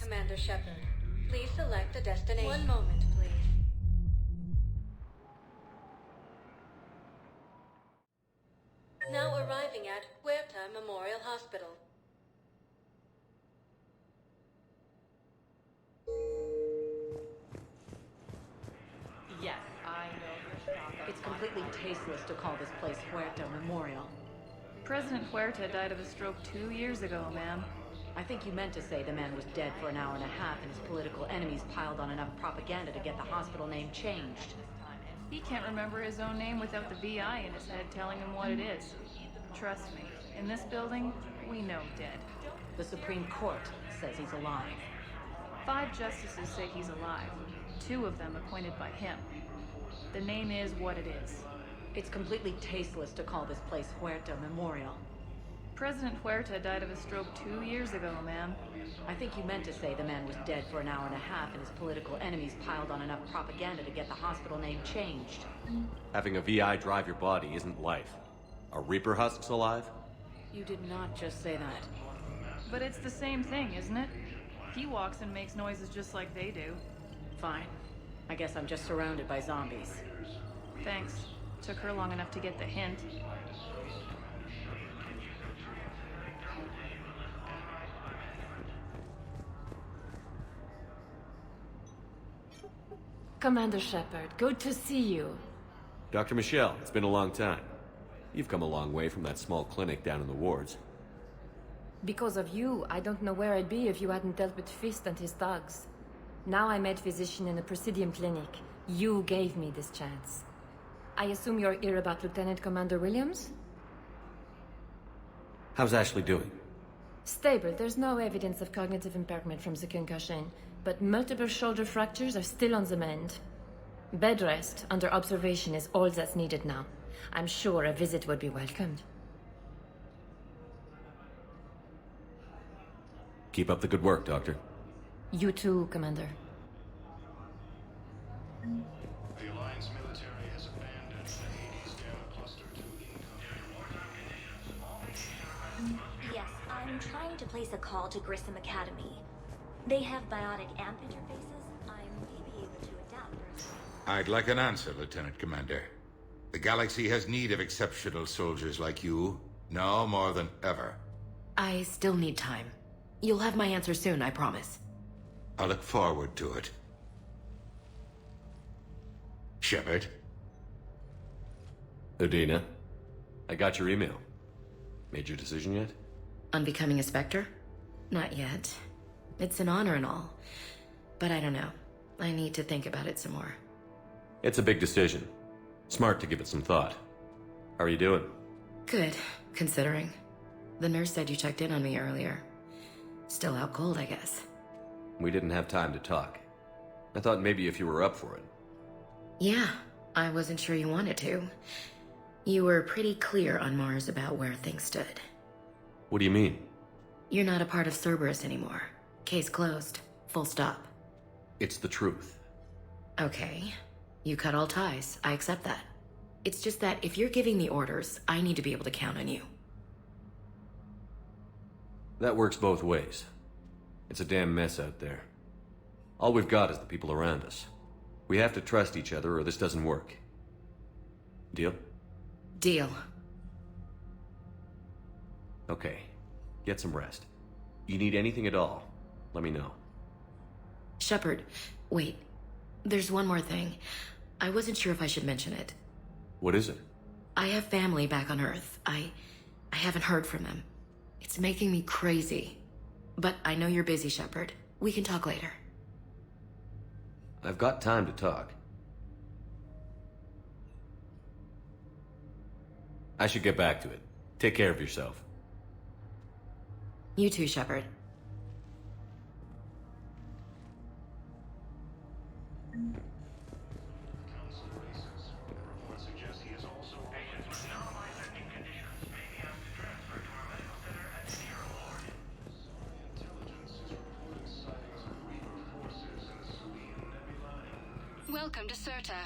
Commander Shepard. Please select a destination. One moment, please. Now arriving at Huerta Memorial Hospital. Yes, I know you're shocked. It's completely tasteless to call this place Huerta Memorial. President Huerta died of a stroke 2 years ago, ma'am. I think you meant to say the man was dead for an hour and a half and his political enemies piled on enough propaganda to get the hospital name changed. He can't remember his own name without the VI in his head telling him what it is. Trust me, in this building, we know dead. The Supreme Court says he's alive. 5 justices say he's alive, 2 of them appointed by him. The name is what it is. It's completely tasteless to call this place Huerta Memorial. President Huerta died of a stroke 2 years ago, ma'am. I think you meant to say the man was dead for an hour and a half and his political enemies piled on enough propaganda to get the hospital name changed. Having a VI drive your body isn't life. Are Reaper husks alive? You did not just say that. But it's the same thing, isn't it? He walks and makes noises just like they do. Fine. I guess I'm just surrounded by zombies. Thanks. Took her long enough to get the hint. Commander Shepard, good to see you. Dr. Michelle, it's been a long time. You've come a long way from that small clinic down in the wards. Because of you, I don't know where I'd be if you hadn't dealt with Fist and his thugs. Now I'm head physician in a Presidium clinic. You gave me this chance. I assume you're here about Lieutenant Commander Williams? How's Ashley doing? Stable. There's no evidence of cognitive impairment from the concussion, but multiple shoulder fractures are still on the mend. Bed rest under observation is all that's needed now. I'm sure a visit would be welcomed. Keep up the good work, Doctor. You too, Commander. The Alliance military has abandoned the Hades Gamma Cluster to incoming. Yes, I'm trying to place a call to Grissom Academy. They have biotic AMP interfaces. I may be able to adapt. I'd like an answer, Lieutenant Commander. The galaxy has need of exceptional soldiers like you, now more than ever. I still need time. You'll have my answer soon, I promise. I look forward to it. Shepard? Udina, I got your email. Made your decision yet? On becoming a Spectre? Not yet. It's an honor and all. But I don't know. I need to think about it some more. It's a big decision. Smart to give it some thought. How are you doing? Good, considering. The nurse said you checked in on me earlier. Still out cold, I guess. We didn't have time to talk. I thought maybe if you were up for it. Yeah, I wasn't sure you wanted to. You were pretty clear on Mars about where things stood. What do you mean? You're not a part of Cerberus anymore. Case closed. Full stop. It's the truth. Okay. You cut all ties. I accept that. It's just that if you're giving the orders, I need to be able to count on you. That works both ways. It's a damn mess out there. All we've got is the people around us. We have to trust each other or this doesn't work. Deal? Deal. Okay. Get some rest. You need anything at all, let me know. Shepard, wait. There's one more thing. I wasn't sure if I should mention it. What is it? I have family back on Earth. I haven't heard from them. It's making me crazy. But I know you're busy, Shepard. We can talk later. I've got time to talk. I should get back to it. Take care of yourself. You too, Shepard. Council races. Report suggests he is also Intelligence is reporting sightings of Reaper forces in the Selene Nebula. Welcome to Serta.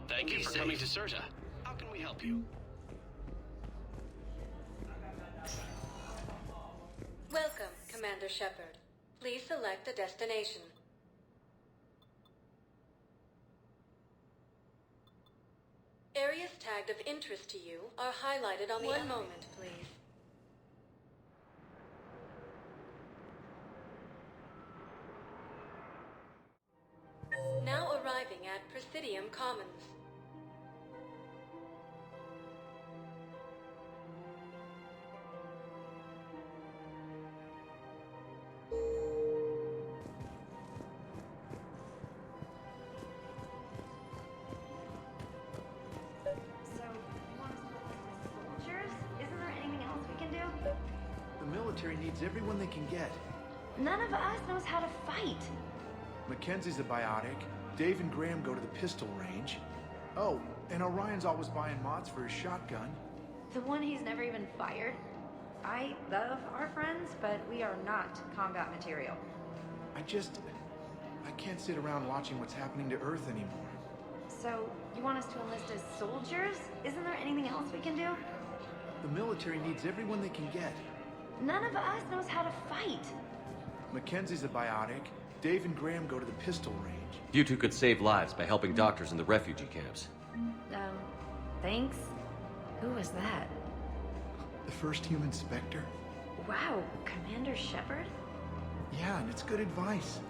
Thank you for coming to Serta. How can we help you? Welcome, Commander Shepard. Please select a destination. Areas tagged of interest to you are highlighted on the... One moment, please. Now arriving at Presidium Commons. So, you want us to look like soldiers? Isn't there anything else we can do? The military needs everyone they can get. None of us knows how to fight. Mackenzie's a biotic. Dave and Graham go to the pistol range. Oh, and Orion's always buying mods for his shotgun. The one he's never even fired? I love our friends, but we are not combat material. I can't sit around watching what's happening to Earth anymore. So, you want us to enlist as soldiers? Isn't there anything else we can do? The military needs everyone they can get. None of us knows how to fight. Mackenzie's a biotic. Dave and Graham go to the pistol range. You two could save lives by helping doctors in the refugee camps. Thanks? Who was that? The first human Spectre? Wow, Commander Shepard? Yeah, and it's good advice.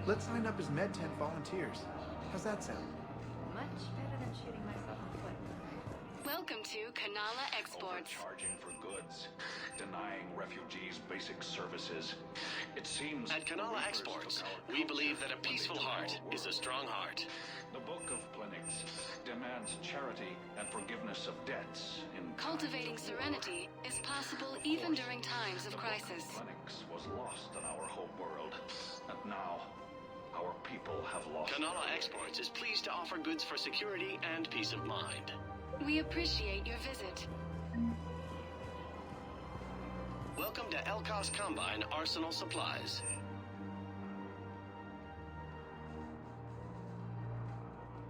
Let's sign up as Med Tent volunteers. How's that sound? Much better than shooting myself in the foot. Welcome to Kanala Exports. Overcharging for goods, denying refugees basic services. It seems At Kanala Exports, we believe that a peaceful heart is a strong heart. The Book of Clinics demands charity and forgiveness of debts in Cultivating serenity is possible even during times of crisis. Clinics was lost in our home world, and now our people have lost. Kanala Exports is pleased to offer goods for security and peace of mind. We appreciate your visit. Welcome to Elkos Combine Arsenal Supplies.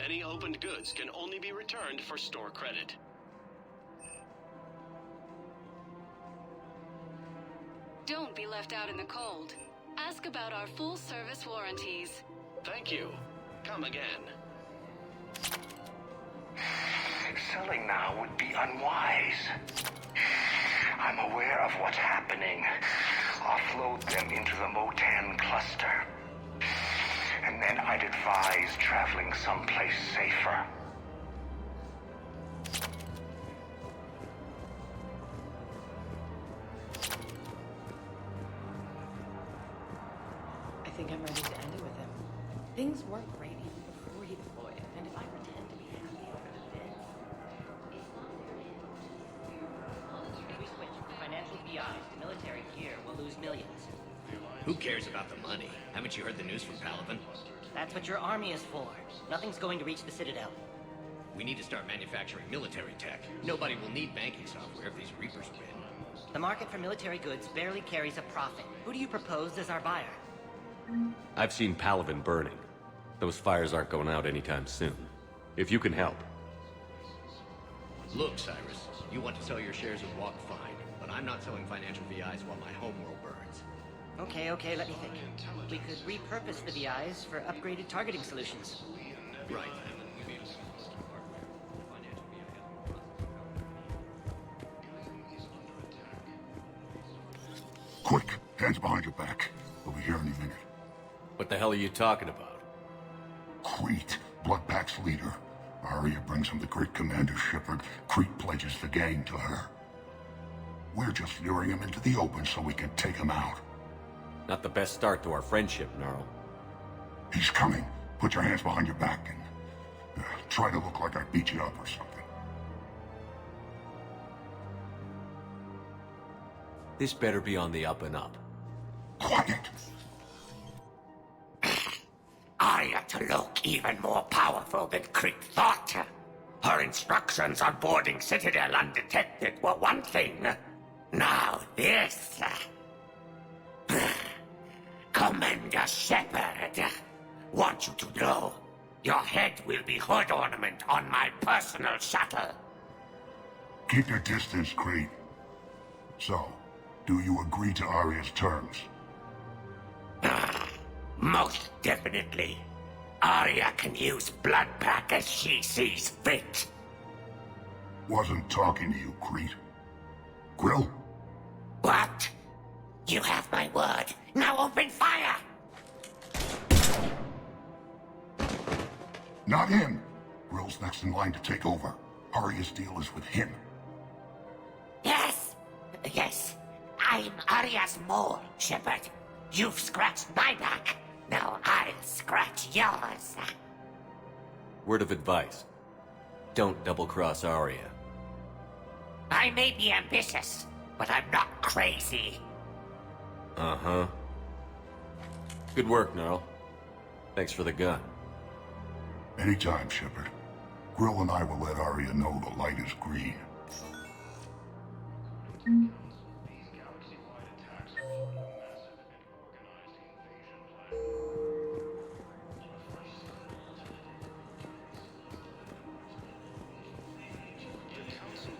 Any opened goods can only be returned for store credit. Don't be left out in the cold. Ask about our full service warranties. Thank you. Come again. Selling now would be unwise. I'm aware of what's happening. Offload them into the Motan cluster. And then I'd advise traveling someplace safer. I think I'm ready to end it with him. Things weren't great even before he deployed, and if I pretend to be happy over the dead, it's not their end. If we switch from financial BIs to military gear, we'll lose millions. Who cares about the money? Haven't you heard the news from Paladin? That's what your army is for. Nothing's going to reach the Citadel. We need to start manufacturing military tech. Nobody will need banking software if these Reapers win. The market for military goods barely carries a profit. Who do you propose as our buyer? I've seen Paladin burning. Those fires aren't going out anytime soon. If you can help. Look, Cyrus, you want to sell your shares of Walk fine, but I'm not selling financial VIs while my homeworld burns. Okay, let me think. We could repurpose the VIs for upgraded targeting solutions. Right. Quick, hands behind your back. We'll be here any minute. What the hell are you talking about? Crete, Bloodpack's leader. Arya brings him the great Commander Shepard. Crete pledges the gang to her. We're just luring him into the open so we can take him out. Not the best start to our friendship, Gnarl. He's coming. Put your hands behind your back and try to look like I beat you up or something. This better be on the up and up. Quiet! Arya to look even more powerful than Crete thought. Her instructions on boarding Citadel undetected were one thing. Now this. Commander Shepard, want you to know, your head will be hood ornament on my personal shuttle. Keep your distance, Crete. So, Do you agree to Arya's terms? Most definitely. Arya can use blood pack as she sees fit. Wasn't talking to you, Crete. Grill? What? You have my word. Now open fire! Not him. Grill's next in line to take over. Arya's deal is with him. Yes. Yes. I'm Arya's mole, Shepard. You've scratched my back. Now I'll scratch yours. Word of advice. Don't double-cross Arya. I may be ambitious, but I'm not crazy. Uh-huh. Good work, Gnarl. Thanks for the gun. Anytime, Shepard. Grill and I will let Arya know the light is green.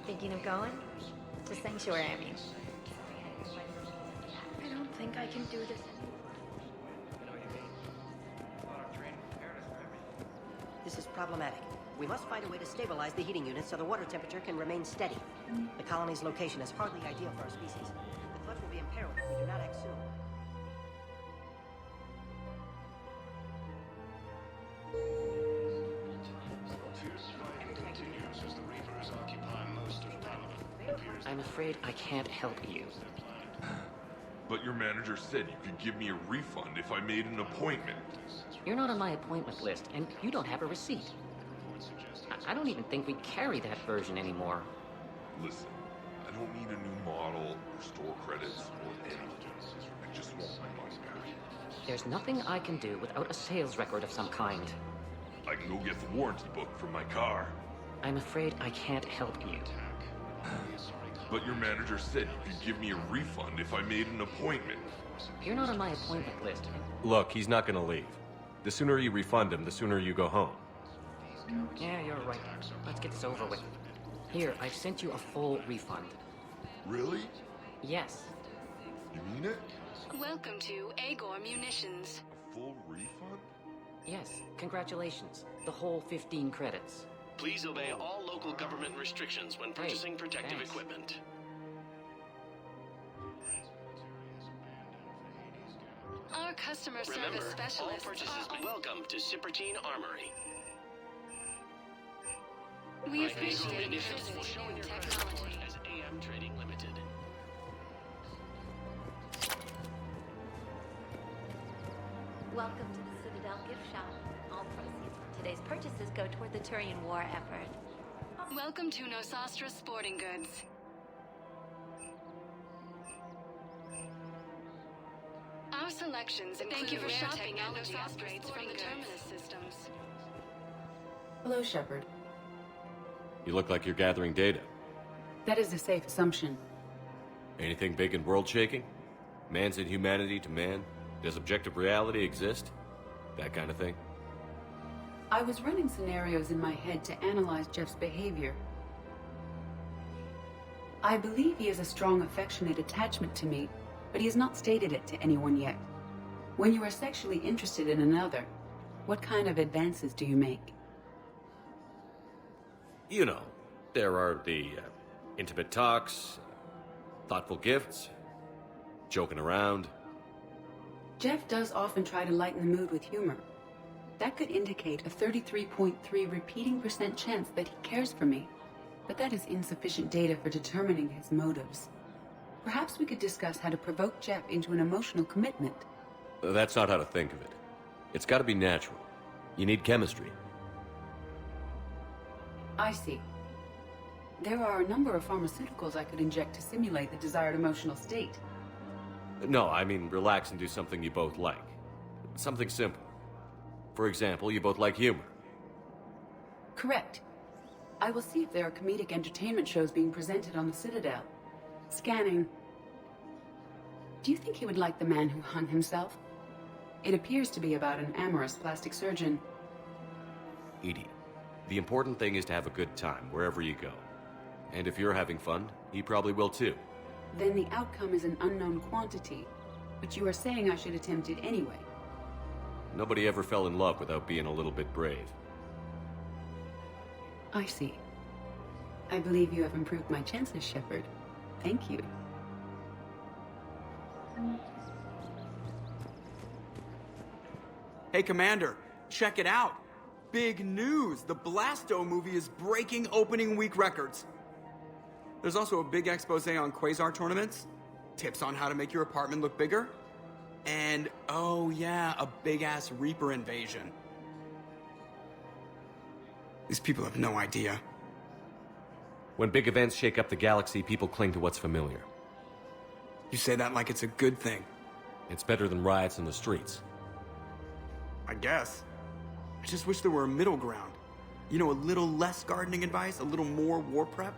Thinking of going? To Sanctuary, I mean. I don't think I can do this. This is problematic. We must find a way to stabilize the heating unit so the water temperature can remain steady. The colony's location is hardly ideal for our species. The clutch will be imperiled if we do not act soon. I'm afraid I can't help you. But your manager said you could give me a refund if I made an appointment. You're not on my appointment list, and you don't have a receipt. I don't even think we carry that version anymore. Listen, I don't need a new model or store credits or anything. I just want my money back. There's nothing I can do without a sales record of some kind. I can go get the warranty book from my car. I'm afraid I can't help you. But your manager said you could give me a refund if I made an appointment. You're not on my appointment list. Look, he's not gonna leave. The sooner you refund him, the sooner you go home. Yeah, you're right. Let's get this over with. Here, I've sent you a full refund. Really? Yes. You mean it? Welcome to Agor Munitions. Full refund? Yes, congratulations. The whole 15 credits. Please obey all local government restrictions when purchasing protective equipment. Our customer Remember, service specialists all purchases welcome to Sippertine Armory. We Agor appreciate your Munitions will business show in your credit technology. report as AM Trading Limited. Welcome to the Citadel gift shop. All proceeds from today's purchases go toward the Turian war effort. Welcome to Nosastra Sporting Goods. Our selections include Thank you for rare shopping at technology Nosastra upgrades from Sporting the Goods. Terminus systems. Hello, Shepard. You look like you're gathering data. That is a safe assumption. Anything big and world-shaking? Man's inhumanity to man? Does objective reality exist? That kind of thing? I was running scenarios in my head to analyze Jeff's behavior. I believe he has a strong affectionate attachment to me, but he has not stated it to anyone yet. When you are sexually interested in another, what kind of advances do you make? You know, there are the intimate talks, thoughtful gifts, joking around. Jeff does often try to lighten the mood with humor. That could indicate a 33.3 repeating % chance that he cares for me. But that is insufficient data for determining his motives. Perhaps we could discuss how to provoke Jeff into an emotional commitment. That's not how to think of it. It's gotta be natural. You need chemistry. I see. There are a number of pharmaceuticals I could inject to simulate the desired emotional state. No, I mean relax and do something you both like. Something simple. For example, you both like humor. Correct. I will see if there are comedic entertainment shows being presented on the Citadel. Scanning. Do you think he would like The Man Who Hung Himself? It appears to be about an amorous plastic surgeon. Edie, the important thing is to have a good time wherever you go. And if you're having fun, he probably will too. then the outcome is an unknown quantity. But you are saying I should attempt it anyway. Nobody ever fell in love without being a little bit brave. I see. I believe you have improved my chances, Shepard. Thank you. Hey, Commander, check it out. Big news! The Blasto movie is breaking opening week records. There's also a big expose on Quasar tournaments, tips on how to make your apartment look bigger, and, oh yeah, a big-ass Reaper invasion. These people have no idea. When big events shake up the galaxy, people cling to what's familiar. You say that like it's a good thing. It's better than riots in the streets. I guess. I just wish there were a middle ground. You know, a little less gardening advice, a little more war prep.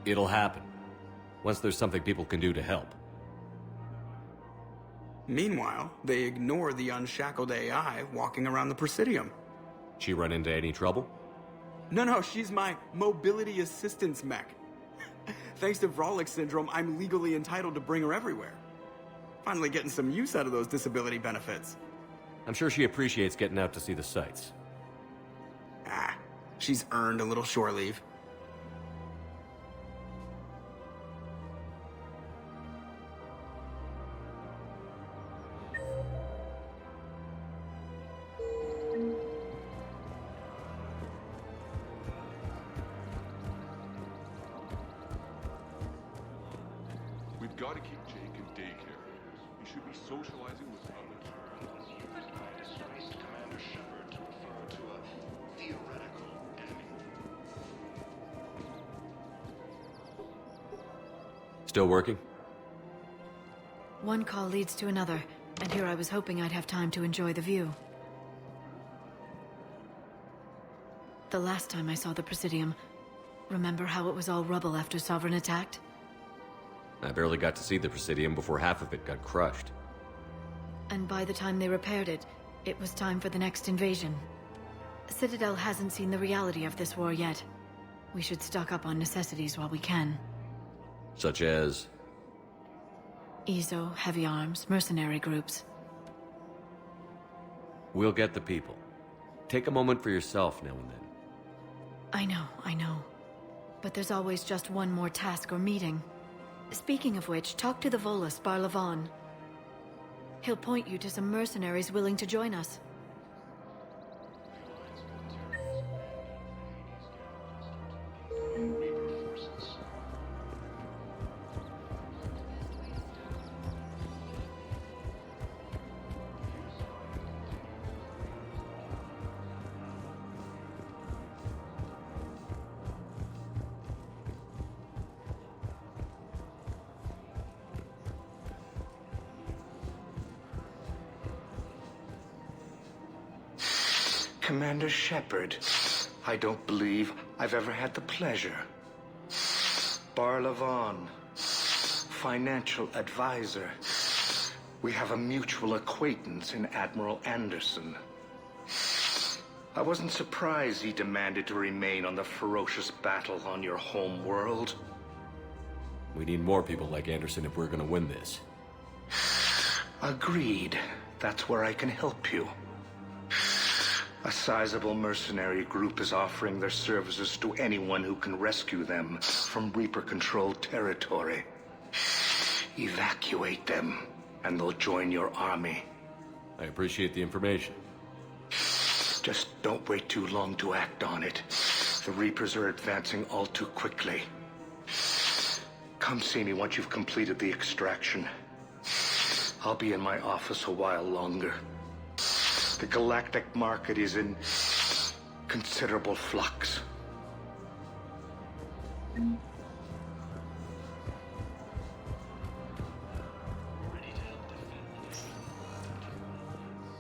It'll happen. Once there's something people can do to help. Meanwhile, they ignore the unshackled AI walking around the Presidium. She run into any trouble? No, she's my mobility assistance mech. Thanks to Vrolic syndrome, I'm legally entitled to bring her everywhere. Finally getting some use out of those disability benefits. I'm sure she appreciates getting out to see the sights. She's earned a little shore leave. We've got to keep Jake in daycare. He should be socializing with others. Commander Shepard to refer to a theoretical enemy. Still working? One call leads to another, and here I was hoping I'd have time to enjoy the view. The last time I saw the Presidium, remember how it was all rubble after Sovereign attacked? I barely got to see the Presidium before half of it got crushed. And by the time they repaired it, it was time for the next invasion. Citadel hasn't seen the reality of this war yet. We should stock up on necessities while we can. Such as? EZO, heavy arms, mercenary groups. We'll get the people. Take a moment for yourself now and then. I know. But there's always just one more task or meeting. Speaking of which, talk to the Volus, Barlavon. He'll point you to some mercenaries willing to join us. Commander Shepard, I don't believe I've ever had the pleasure. Barlavon, financial advisor. We have a mutual acquaintance in Admiral Anderson. I wasn't surprised he demanded to remain on the ferocious battle on your home world. We need more people like Anderson if we're gonna win this. Agreed. That's where I can help you. A sizable mercenary group is offering their services to anyone who can rescue them from Reaper-controlled territory. Evacuate them, and they'll join your army. I appreciate the information. Just don't wait too long to act on it. The Reapers are advancing all too quickly. Come see me once you've completed the extraction. I'll be in my office a while longer. The galactic market is in considerable flux.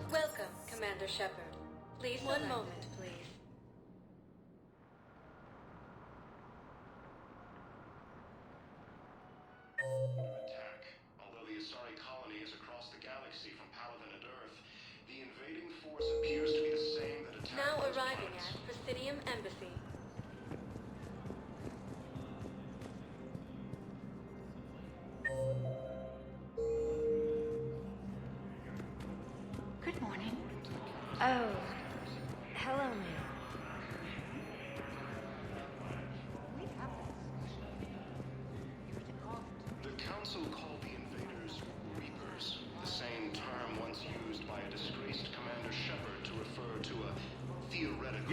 Welcome, Commander Shepard. Please, one moment, please. Attack. Although the Asari colony is across the galaxy from Paladin and Earth, the invading force appears to be the same that attacked Now those arriving planets. at Presidium Embassy.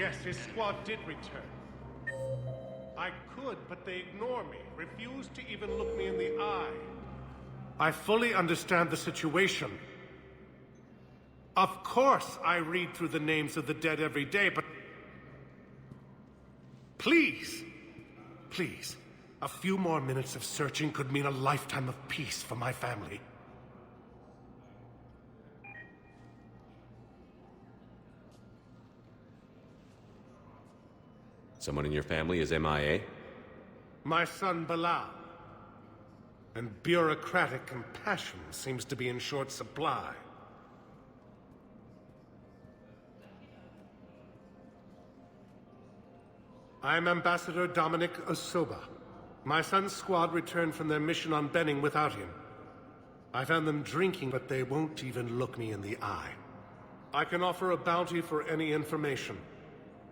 Yes, his squad did return. I could, but they ignore me, refuse to even look me in the eye. I fully understand the situation. Of course I read through the names of the dead every day, but... Please! Please. A few more minutes of searching could mean a lifetime of peace for my family. Someone in your family is MIA? My son Bilal. And bureaucratic compassion seems to be in short supply. I'm Ambassador Dominic Osoba. My son's squad returned from their mission on Benning without him. I found them drinking, but they won't even look me in the eye. I can offer a bounty for any information.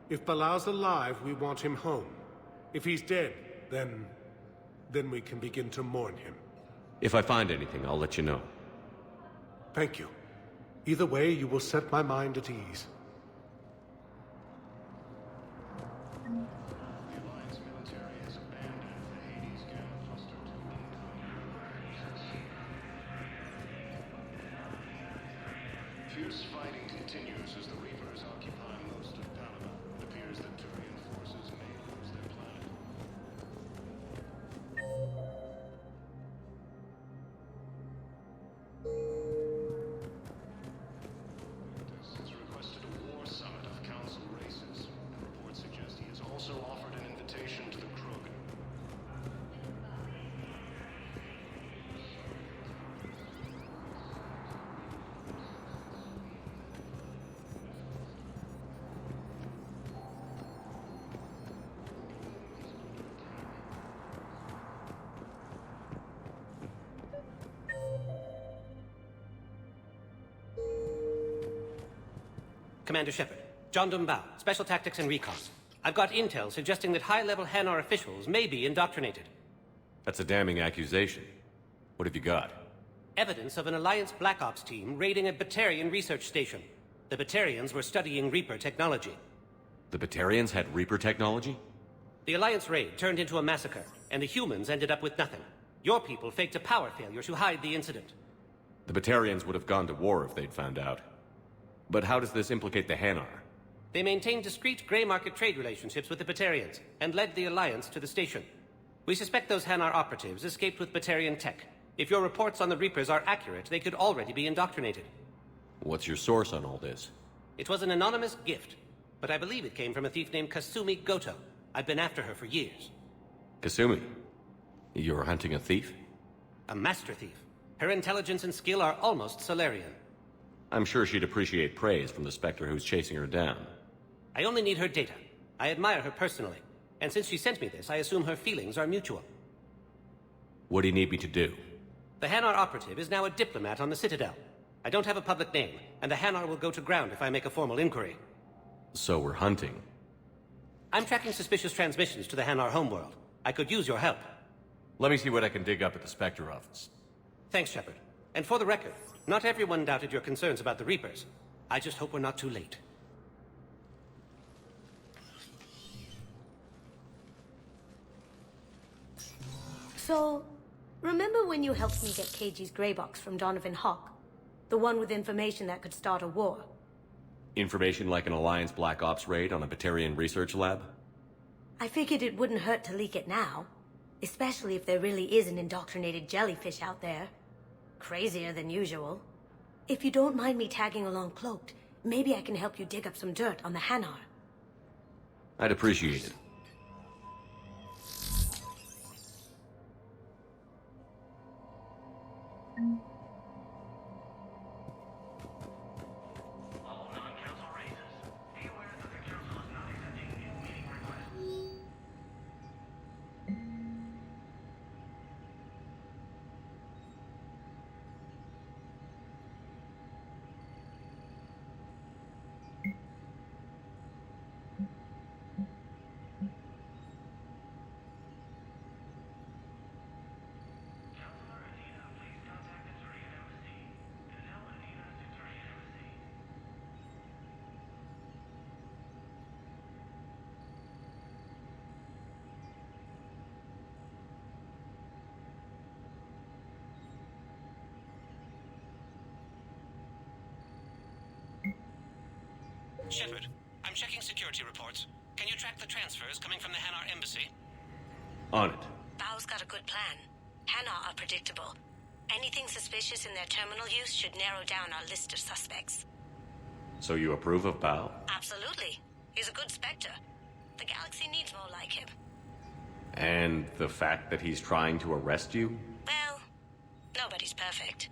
If Bilal's alive, we want him home. If he's dead, then we can begin to mourn him. If I find anything, I'll let you know. Thank you. Either way, you will set my mind at ease. Fierce fighting continues as the Reapers occupy most of Panama. It appears that Turian forces may lose their planet. Has requested a war summit of council races. The reports suggest he has also offered an invitation to the Krogan. Commander Shepard. John Dumbao, Special Tactics and Recon. I've got intel suggesting that high-level Hanar officials may be indoctrinated. That's a damning accusation. What have you got? Evidence of an Alliance Black Ops team raiding a Batarian research station. The Batarians were studying Reaper technology. The Batarians had Reaper technology? The Alliance raid turned into a massacre, and the humans ended up with nothing. Your people faked a power failure to hide the incident. The Batarians would have gone to war if they'd found out. But how does this implicate the Hanar? They maintained discreet gray market trade relationships with the Batarians, and led the Alliance to the station. We suspect those Hanar operatives escaped with Batarian tech. If your reports on the Reapers are accurate, they could already be indoctrinated. What's your source on all this? It was an anonymous gift, but I believe it came from a thief named Kasumi Goto. I've been after her for years. Kasumi? You're hunting a thief? A master thief. Her intelligence and skill are almost Solarian. I'm sure she'd appreciate praise from the Spectre who's chasing her down. I only need her data. I admire her personally. And since she sent me this, I assume her feelings are mutual. What do you need me to do? The Hanar operative is now a diplomat on the Citadel. I don't have a public name, and the Hanar will go to ground if I make a formal inquiry. So we're hunting. I'm tracking suspicious transmissions to the Hanar homeworld. I could use your help. Let me see what I can dig up at the Spectre office. Thanks, Shepard. And for the record, not everyone doubted your concerns about the Reapers. I just hope we're not too late. So, remember when you helped me get KG's grey box from Donovan Hawk? The one with information that could start a war? Information like an Alliance Black Ops raid on a Batarian research lab? I figured it wouldn't hurt to leak it now. Especially if there really is an indoctrinated jellyfish out there. Crazier than usual. If you don't mind me tagging along cloaked, maybe I can help you dig up some dirt on the Hanar. I'd appreciate it. Shepard, I'm checking security reports. Can you track the transfers coming from the Hanar embassy? On it. Bao's got a good plan. Hanar are predictable. Anything suspicious in their terminal use should narrow down our list of suspects. So you approve of Bao? Absolutely. He's a good Spectre. The galaxy needs more like him. And the fact that he's trying to arrest you? Well, nobody's perfect.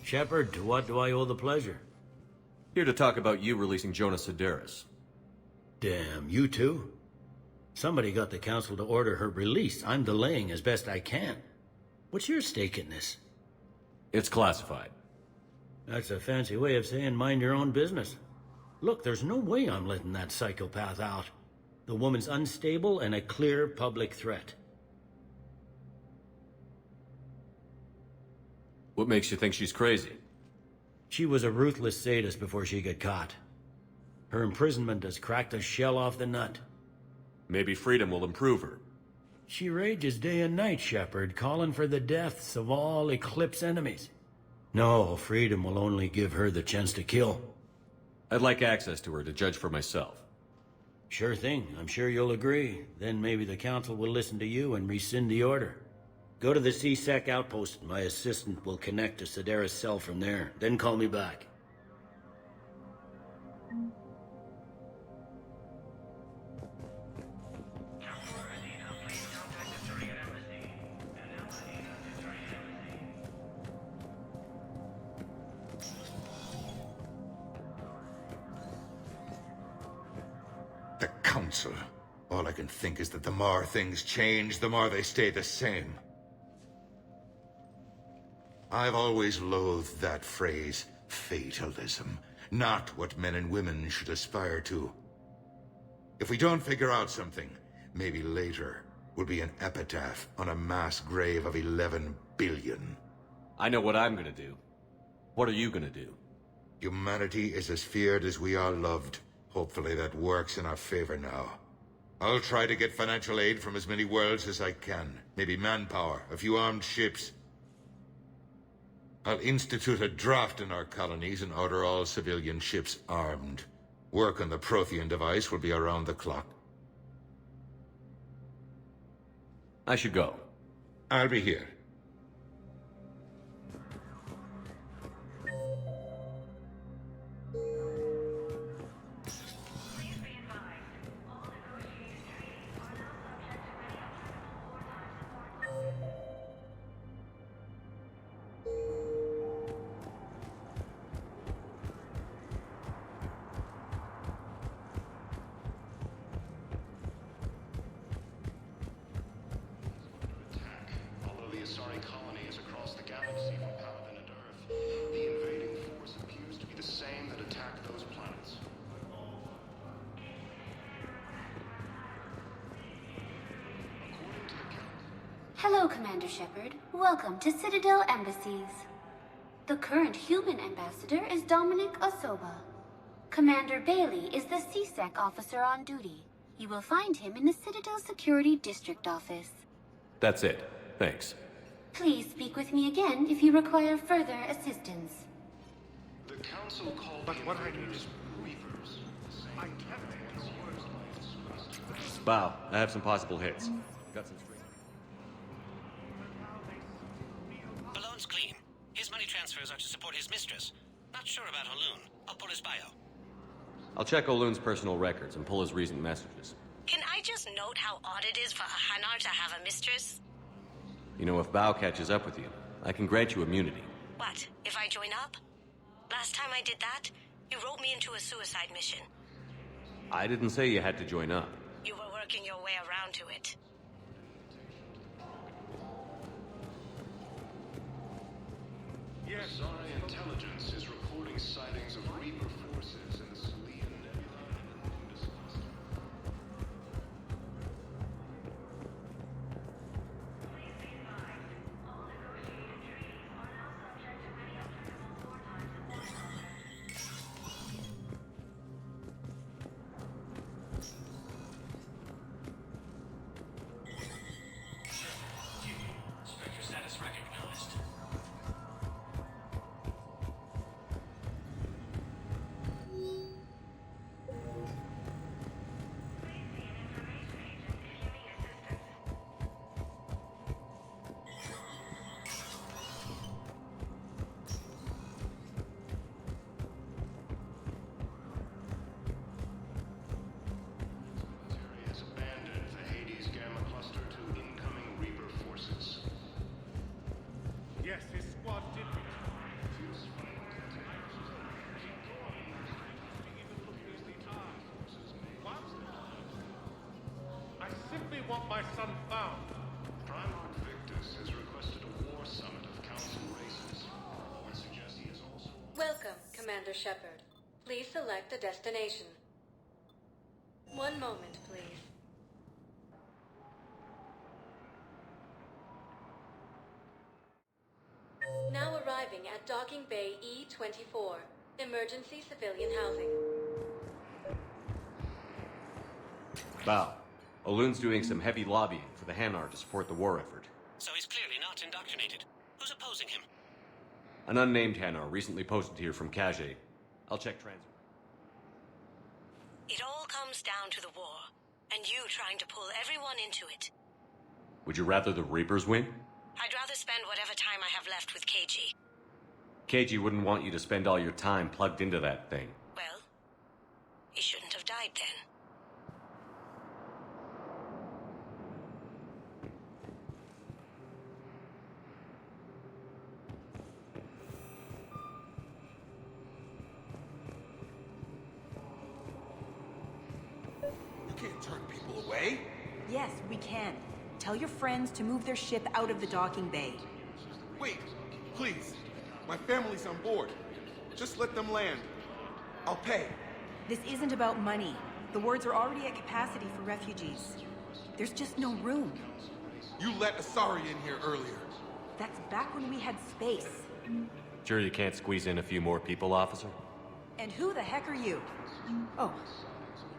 Shepard, to what do I owe the pleasure? Here to talk about you releasing Jonas Sedaris. Damn, you too? Somebody got the council to order her release. I'm delaying as best I can. What's your stake in this? It's classified. That's a fancy way of saying mind your own business. Look, there's no way I'm letting that psychopath out. The woman's unstable and a clear public threat. What makes you think she's crazy? She was a ruthless sadist before she got caught. Her imprisonment has cracked the shell off the nut. Maybe freedom will improve her. She rages day and night, Shepard, calling for the deaths of all Eclipse enemies. No, freedom will only give her the chance to kill. I'd like access to her to judge for myself. Sure thing. I'm sure you'll agree. Then maybe the council will listen to you and rescind the order. Go to the C-Sec outpost. My assistant will connect to Sedaris' cell from there. Then call me back. The Council. All I can think is that the more things change, the more they stay the same. I've always loathed that phrase, fatalism. Not what men and women should aspire to. If we don't figure out something, maybe later will be an epitaph on a mass grave of 11 billion. I know what I'm gonna do. What are you gonna do? Humanity is as feared as we are loved. Hopefully that works in our favor now. I'll try to get financial aid from as many worlds as I can. Maybe manpower, a few armed ships. I'll institute a draft in our colonies and order all civilian ships armed. Work on the Prothean device will be around the clock. I should go. I'll be here. Hello, Commander Shepard. Welcome to Citadel Embassies. The current human ambassador is Dominic Osoba. Commander Bailey is the C-Sec officer on duty. You will find him in the Citadel Security District office. That's it. Thanks. Please speak with me again if you require further assistance. The council called But what I need invaders is reapers. I can't. Bao, I have some possible hits. Got some strings. Balloon's clean. His money transfers are to support his mistress. Not sure about Haloon. I'll pull his bio. I'll check Oloon's personal records and pull his recent messages. Can I just note how odd it is for a Hanar to have a mistress? You know, if Bao catches up with you, I can grant you immunity. What, if I join up? Last time I did that, you wrote me into a suicide mission. I didn't say you had to join up. You were working your way around to it. Asari intelligence is reporting sightings of Reaper forces in the Salian Nebula. Spectre status recognized. Military has abandoned the Hades Gamma cluster to incoming Reaper forces. Yes, his squad did it. What? I simply want my son found. Primarch Victus has requested a war summit of council races. Would suggest he is also... Welcome, Commander Shepard. Please select a destination. One moment, please. Now arriving at Docking Bay E-24. Emergency civilian housing. Bow. Olun's doing some heavy lobbying for the Hanar to support the war effort. So he's clearly not indoctrinated. Who's opposing him? An unnamed Hanar recently posted here from Kage. I'll check transit. It all comes down to the war, and you trying to pull everyone into it. Would you rather the Reapers win? I'd rather spend whatever time I have left with KG. KG wouldn't want you to spend all your time plugged into that thing. Well, he shouldn't have died then. You can't turn people away. Yes, we can. Tell your friends to move their ship out of the docking bay. Wait, please. My family's on board. Just let them land. I'll pay. This isn't about money. The wards are already at capacity for refugees. There's just no room. You let Asari in here earlier. That's back when we had space. Sure you can't squeeze in a few more people, officer? And who the heck are you? Oh,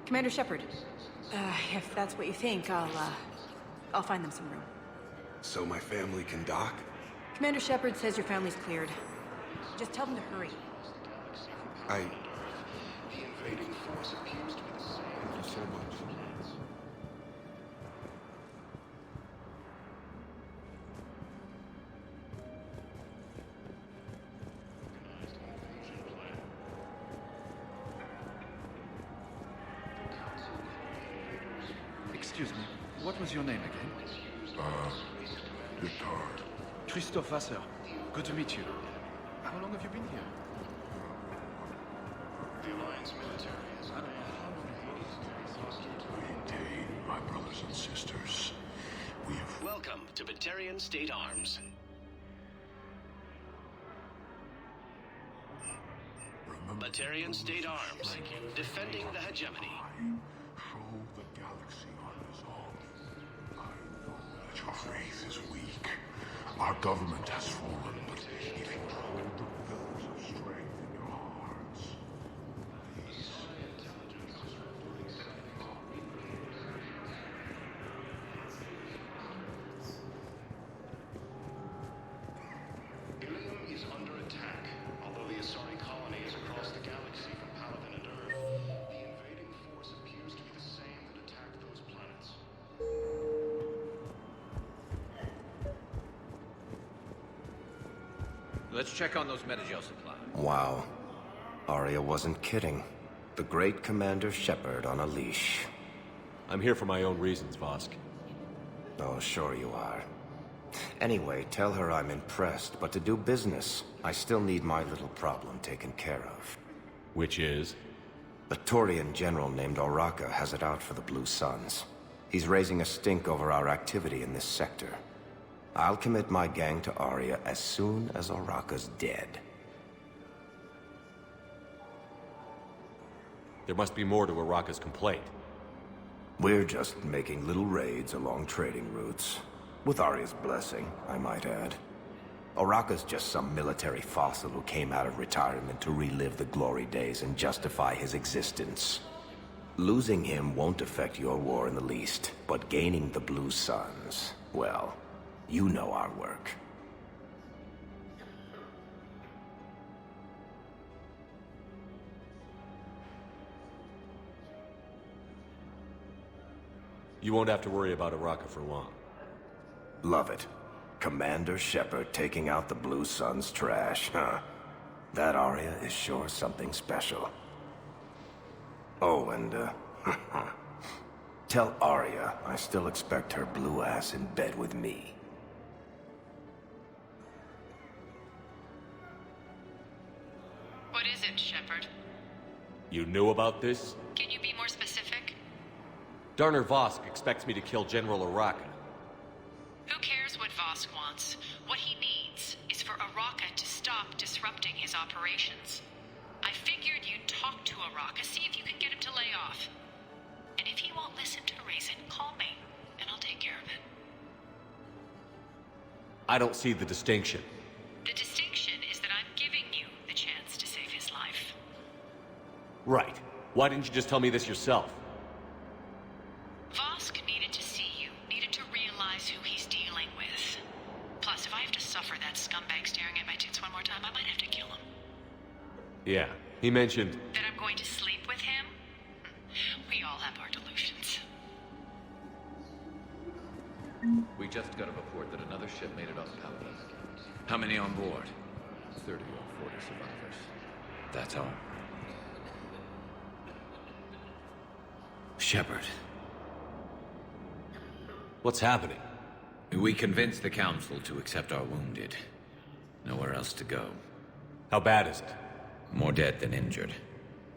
Commander Shepard. If that's what you think, I'll find them some room. So my family can dock? Commander Shepard says your family's cleared. Just tell them to hurry. The invading force appears to be the same. Thank you so much. Excuse me, what was your name again? Guitar. Christophe Vasseur. Good to meet you. How long have you been here? The Alliance military has Maintain, my brothers and sisters. We have... Welcome to Batarian State Arms. Batarian State Arms, defending the hegemony. Show the galaxy our resolve. I know that your faith is weak. Our government has fallen, but if you hold the pillars of strength in your hearts, please. Ilium is under attack. Although the Asari colony is across the galaxy from Paladin and Earth, the invading force appears to be the same that attacked those planets. Let's check on those metagel supplies. Wow. Arya wasn't kidding. The great Commander Shepard on a leash. I'm here for my own reasons, Vosk. Oh, sure you are. Anyway, tell her I'm impressed, but to do business, I still need my little problem taken care of. Which is? A Taurian general named Oraka has it out for the Blue Suns. He's raising a stink over our activity in this sector. I'll commit my gang to Arya as soon as Oraka's dead. There must be more to Oraka's complaint. We're just making little raids along trading routes. With Arya's blessing, I might add. Oraka's just some military fossil who came out of retirement to relive the glory days and justify his existence. Losing him won't affect your war in the least, but gaining the Blue Suns, well, you know our work. You won't have to worry about Oraka for long. Love it. Commander Shepard taking out the Blue Suns trash, huh? That Arya is sure something special. Oh, and, tell Arya I still expect her blue ass in bed with me. What is it, Shepard? You knew about this? Can you be more specific? Darner Vosk expects me to kill General Oraka. Who cares what Vosk wants? What he needs is for Oraka to stop disrupting his operations. I figured you'd talk to Oraka, see if you can get him to lay off. And if he won't listen to reason, call me, and I'll take care of it. I don't see the distinction. The distinction is that I'm giving you the chance to save his life. Right. Why didn't you just tell me this yourself? Vosk needed to see you, needed to realize who he's dealing with. Plus, if I have to suffer that scumbag staring at my tits one more time, I might have to kill him. Yeah, he mentioned... That I'm going to sleep with him? We all have our delusions. We just got a report that another ship made it off Paladin. How many on board? 30 or 40 survivors. That's all. Shepard. What's happening? We convinced the Council to accept our wounded. Nowhere else to go. How bad is it? More dead than injured.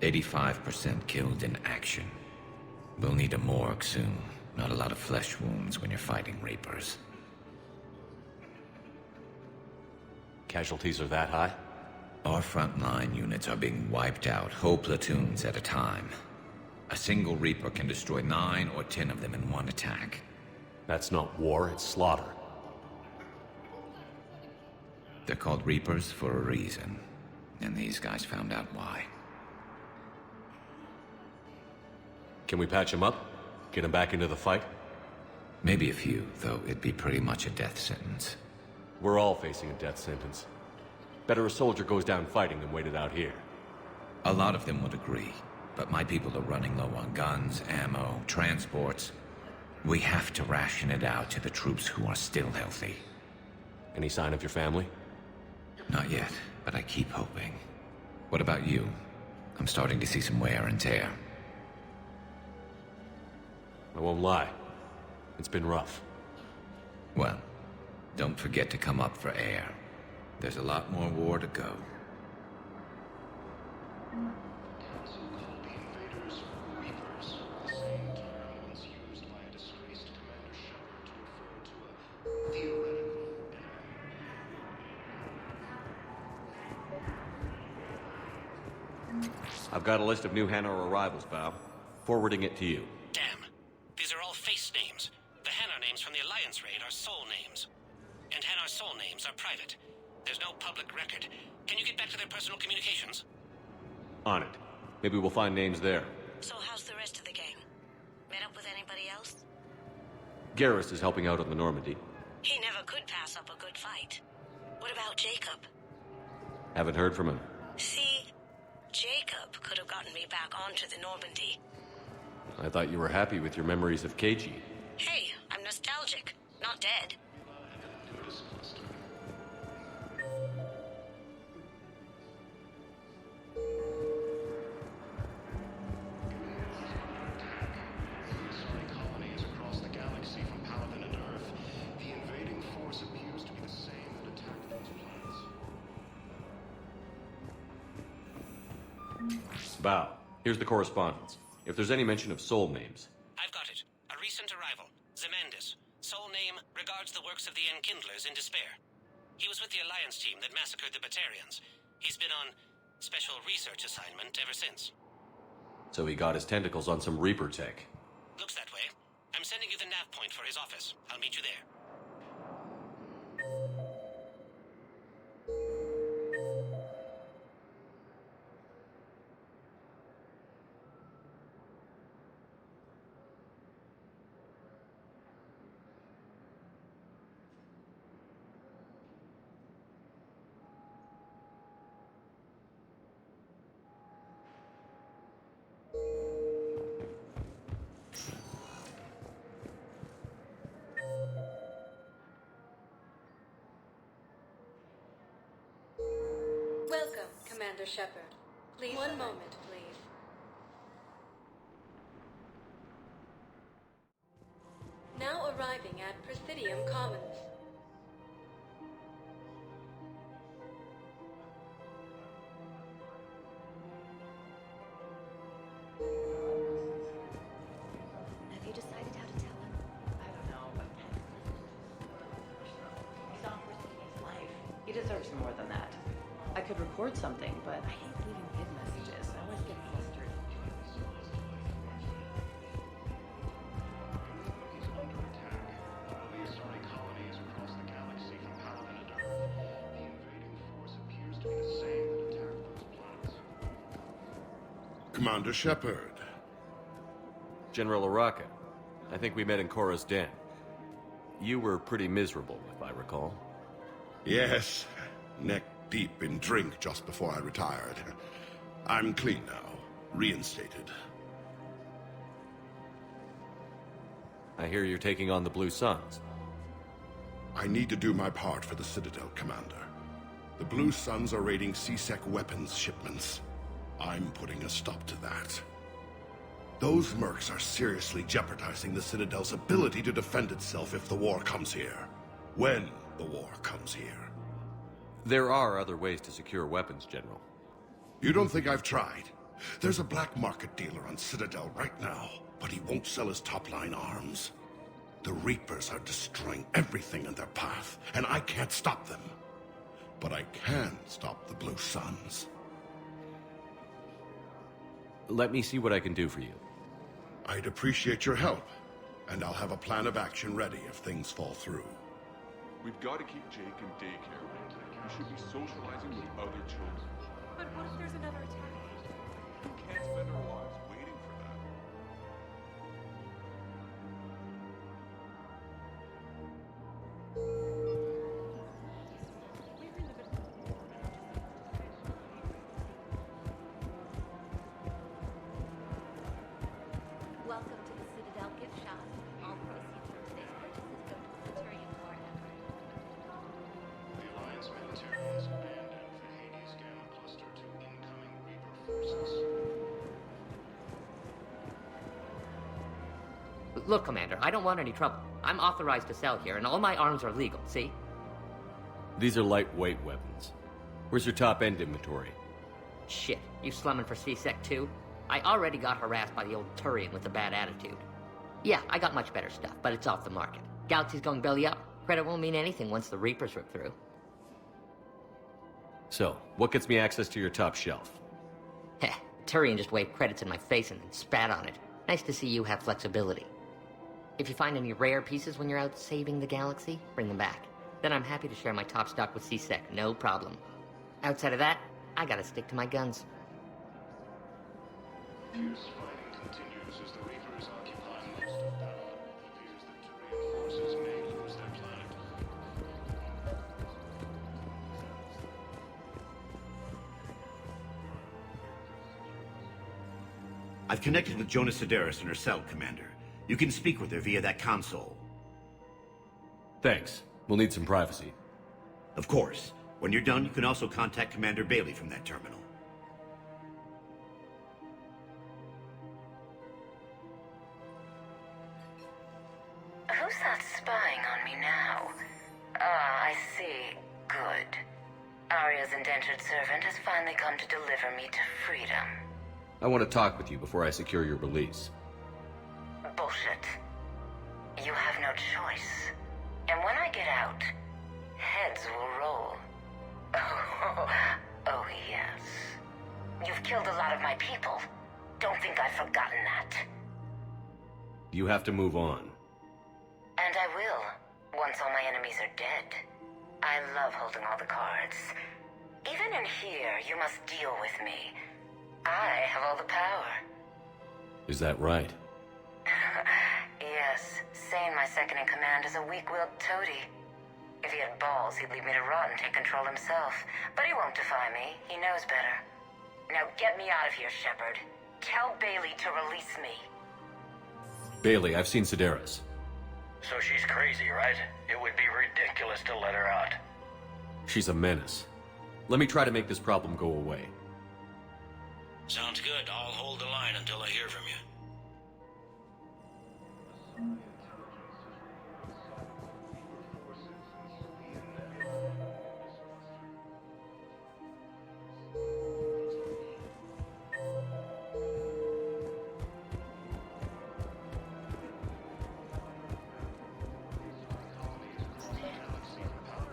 85% killed in action. We'll need a morgue soon. Not a lot of flesh wounds when you're fighting Reapers. Casualties are that high? Our frontline units are being wiped out, whole platoons at a time. A single Reaper can destroy 9 or 10 of them in one attack. That's not war, it's slaughter. They're called Reapers for a reason. And these guys found out why. Can we patch him up? Get him back into the fight? Maybe a few, though it'd be pretty much a death sentence. We're all facing a death sentence. Better a soldier goes down fighting than waited out here. A lot of them would agree, but my people are running low on guns, ammo, transports. We have to ration it out to the troops who are still healthy. Any sign of your family? Not yet, but I keep hoping. What about you? I'm starting to see some wear and tear. I won't lie. It's been rough. Well, don't forget to come up for air. There's a lot more war to go. I've got a list of new Hanar arrivals, Val. Forwarding it to you. Damn. These are all face names. The Hanar names from the Alliance raid are soul names. And Hanar's soul names are private. There's no public record. Can you get back to their personal communications? On it. Maybe we'll find names there. So how's the rest of the gang? Met up with anybody else? Garrus is helping out on the Normandy. He never could pass up a good fight. What about Jacob? Haven't heard from him. See, Jacob could have gotten me back onto the Normandy. I thought you were happy with your memories of KG. Hey, I'm nostalgic, not dead. Colonies across the galaxy from Paladin and Earth. The invading force appears to be the same that attacked those planets. Val, here's the correspondence. If there's any mention of soul names. I've got it. A recent arrival. Zemandis. Soul name regards the works of the Enkindlers in despair. He was with the Alliance team that massacred the Batarians. He's been on special research assignment ever since. So he got his tentacles on some Reaper tech. Looks that way. I'm sending you the nav point for his office. I'll meet you there. Welcome, Commander Shepard. Please. One moment, please. Now arriving at Presidium Commons. Have you decided how to tell him? I don't know, but he's on risking his life. He deserves more than that. I could record something, but I hate leaving hid messages. I always get flustered. The Asari colony is across the galaxy from Paladin and Earth. The invading force appears to be the same that attacked those planets. Commander Shepard. General Araka. I think we met in Korra's den. You were pretty miserable, if I recall. Yes, neck deep in drink just before I retired. I'm clean now, reinstated. I hear you're taking on the Blue Suns. I need to do my part for the Citadel, Commander. The Blue Suns are raiding C-Sec weapons shipments. I'm putting a stop to that. Those mercs are seriously jeopardizing the Citadel's ability to defend itself if the war comes here. When the war comes here. There are other ways to secure weapons, General. You don't think I've tried? There's a black market dealer on Citadel right now, but he won't sell his top-line arms. The Reapers are destroying everything in their path, and I can't stop them. But I can stop the Blue Suns. Let me see what I can do for you. I'd appreciate your help, and I'll have a plan of action ready if things fall through. We've got to keep Jake in daycare. We should be socializing with other children. But what if there's another attack? We can't spend our lives waiting for that. Welcome to the Citadel gift shop. All proceeds from today's purchases go to the Batarian War effort. The Alliance military has abandoned the Hades Gamma Cluster to incoming Reaper forces. Look, Commander, I don't want any trouble. I'm authorized to sell here, and all my arms are legal, see? These are lightweight weapons. Where's your top-end inventory? Shit, you slumming for C-Sec too? I already got harassed by the old Turian with a bad attitude. Yeah, I got much better stuff, but it's off the market. Galaxy's going belly up. Credit won't mean anything once the Reapers rip through. So, what gets me access to your top shelf? Heh, Turian just waved credits in my face and then spat on it. Nice to see you have flexibility. If you find any rare pieces when you're out saving the galaxy, bring them back. Then I'm happy to share my top stock with C-Sec, no problem. Outside of that, I gotta stick to my guns. Fierce fighting continues as the Reapers occupy most of Babylon. It appears that Turian forces may lose their planet. I've connected with Jonas Sedaris in her cell, Commander. You can speak with her via that console. Thanks. We'll need some privacy. Of course. When you're done, you can also contact Commander Bailey from that terminal. Who's that spying on me now? Ah, I see. Good. Arya's indentured servant has finally come to deliver me to freedom. I want to talk with you before I secure your release. Bullshit. You have no choice. And when I get out, heads will roll. Oh yes. You've killed a lot of my people. Don't think I've forgotten that. You have to move on. And I will, once all my enemies are dead. I love holding all the cards. Even in here, you must deal with me. I have all the power. Is that right? Yes, Sane, my second in command, is a weak-willed toady. If he had balls, he'd leave me to rot and take control himself. But he won't defy me. He knows better. Now get me out of here, Shepard. Tell Bailey to release me. Bailey, I've seen Sedaris. So she's crazy, right? It would be ridiculous to let her out. She's a menace. Let me try to make this problem go away. Sounds good. I'll hold the line until I hear from you.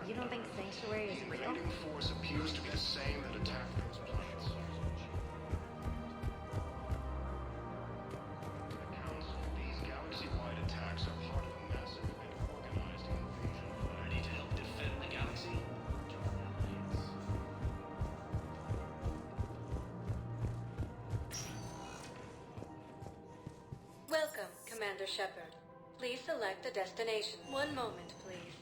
You don't think Sanctuary is real? The invading force appears to be the same that attacked those planets. These galaxy-wide attacks are part of a massive and organized invasion. Ready to help defend the galaxy? Welcome, Commander Shepard. Please select a destination. One moment, please.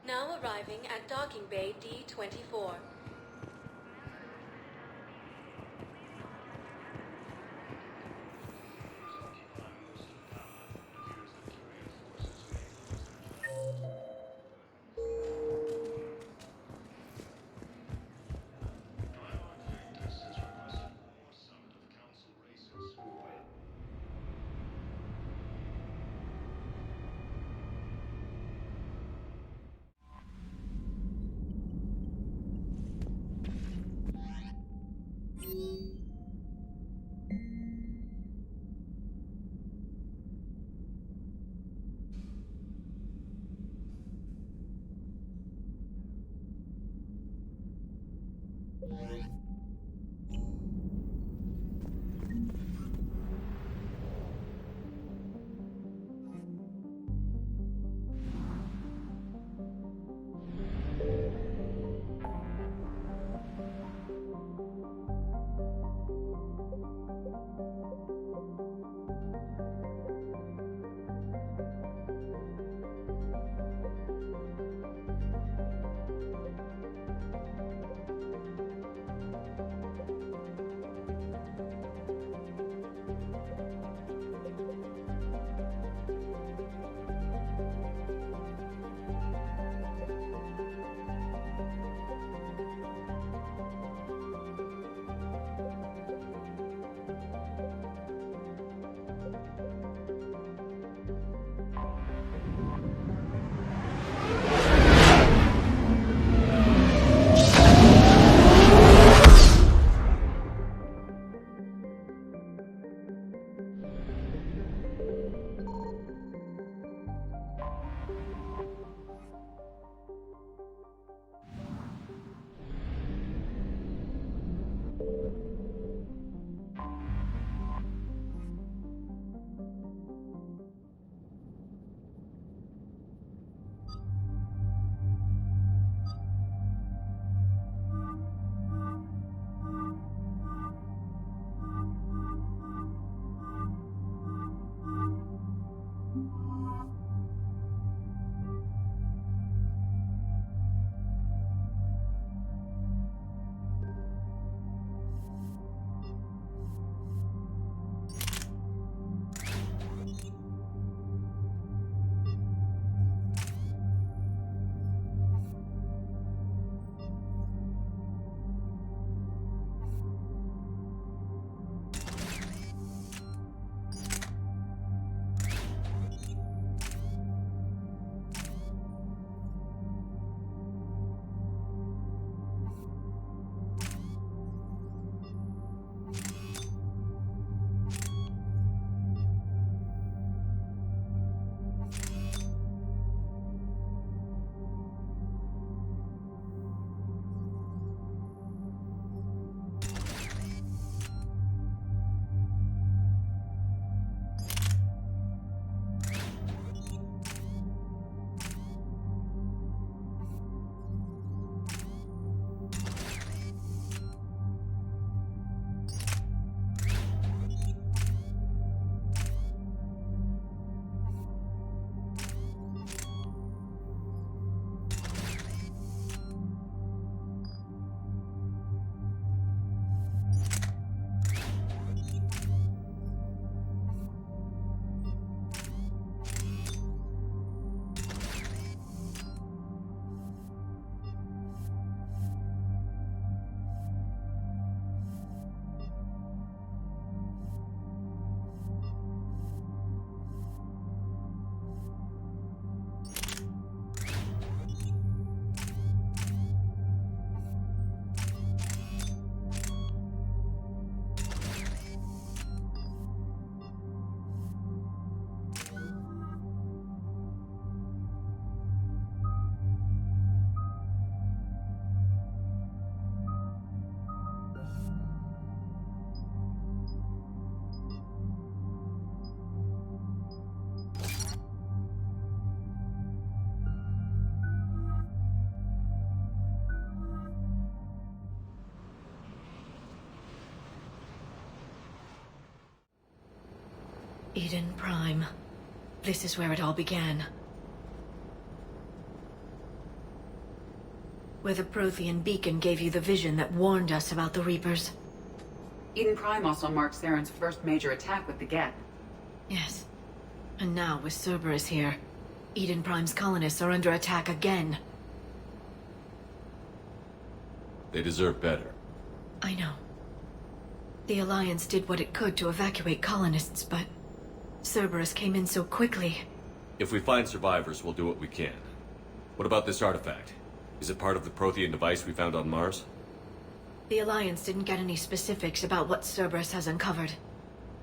Now arriving at Docking Bay D-24. Eden Prime. This is where it all began. Where the Prothean beacon gave you the vision that warned us about the Reapers. Eden Prime also marked Saren's first major attack with the Geth. Yes. And now, with Cerberus here, Eden Prime's colonists are under attack again. They deserve better. I know. The Alliance did what it could to evacuate colonists, but Cerberus came in so quickly. If we find survivors, we'll do what we can. What about this artifact? Is it part of the Prothean device we found on Mars? The Alliance didn't get any specifics about what Cerberus has uncovered.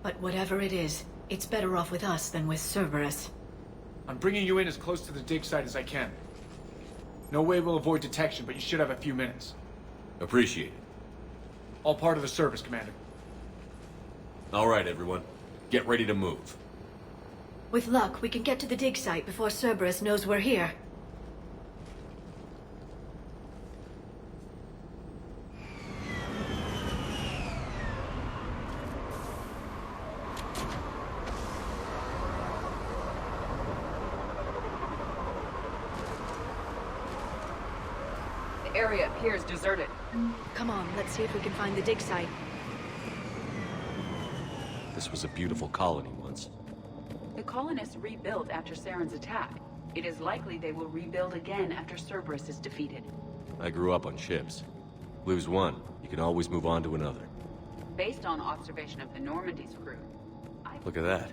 But whatever it is, it's better off with us than with Cerberus. I'm bringing you in as close to the dig site as I can. No way we'll avoid detection, but you should have a few minutes. Appreciate it. All part of the service, Commander. All right, everyone. Get ready to move. With luck, we can get to the dig site before Cerberus knows we're here. The area appears deserted. Come on, let's see if we can find the dig site. This was a beautiful colony once. The colonists rebuilt after Saren's attack. It is likely they will rebuild again after Cerberus is defeated. I grew up on ships. Lose one, you can always move on to another. Based on observation of the Normandy's crew, Look at that.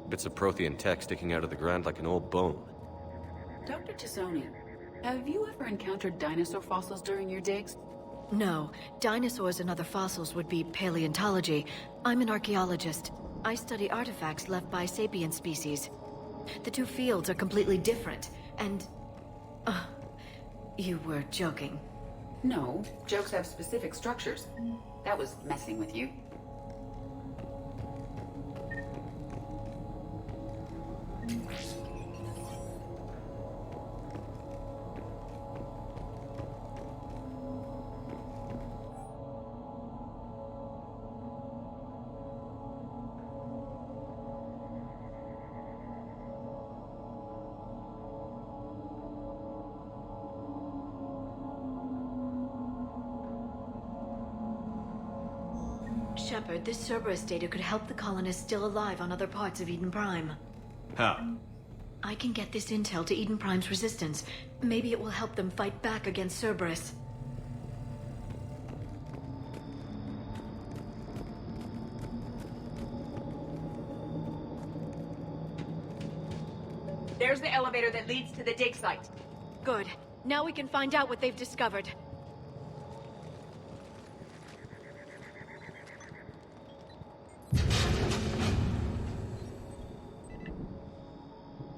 Bits of Prothean tech sticking out of the ground like an old bone. Dr. Tisoni, have you ever encountered dinosaur fossils during your digs? No. Dinosaurs and other fossils would be paleontology. I'm an archaeologist. I study artifacts left by sapient species. The two fields are completely different, and... you were joking. No, jokes have specific structures. That was messing with you. Shepard, this Cerberus data could help the colonists still alive on other parts of Eden Prime. How? I can get this intel to Eden Prime's resistance. Maybe it will help them fight back against Cerberus. There's the elevator that leads to the dig site. Good. Now we can find out what they've discovered.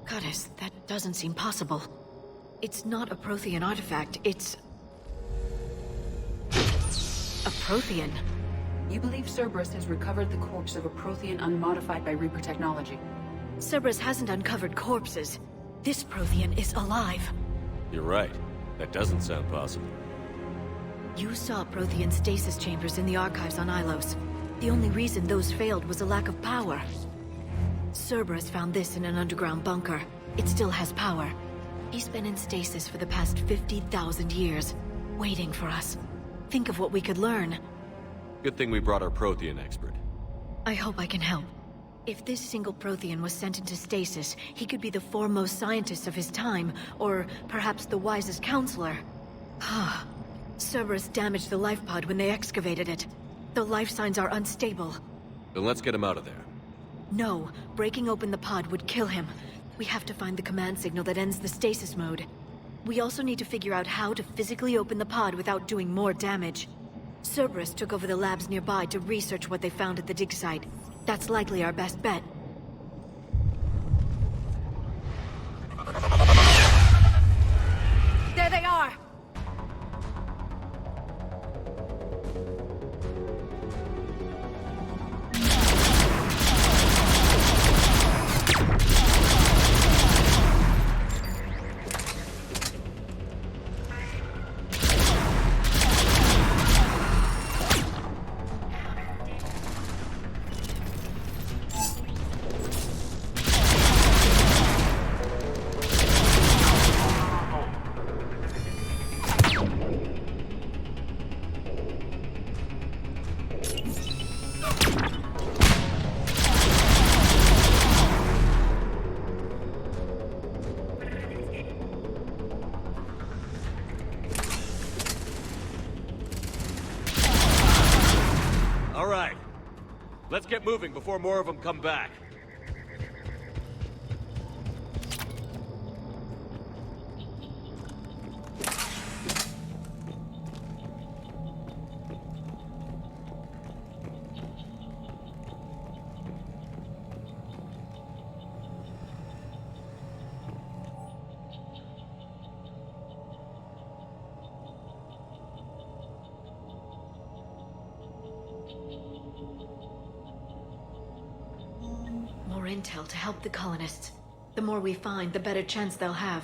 Goddess, that doesn't seem possible. It's not a Prothean artifact, it's... a Prothean. You believe Cerberus has recovered the corpse of a Prothean unmodified by Reaper technology? Cerberus hasn't uncovered corpses. This Prothean is alive. You're right. That doesn't sound possible. You saw Prothean stasis chambers in the archives on Ilos. The only reason those failed was a lack of power. Cerberus found this in an underground bunker. It still has power. He's been in stasis for the past 50,000 years, waiting for us. Think of what we could learn. Good thing we brought our Prothean expert. I hope I can help. If this single Prothean was sent into stasis, he could be the foremost scientist of his time, or perhaps the wisest counselor. Cerberus damaged the life pod when they excavated it. The life signs are unstable. Then let's get him out of there. No, breaking open the pod would kill him. We have to find the command signal that ends the stasis mode. We also need to figure out how to physically open the pod without doing more damage. Cerberus took over the labs nearby to research what they found at the dig site. That's likely our best bet. There they are! get moving before more of them come back. More intel to help the colonists. The more we find, the better chance they'll have.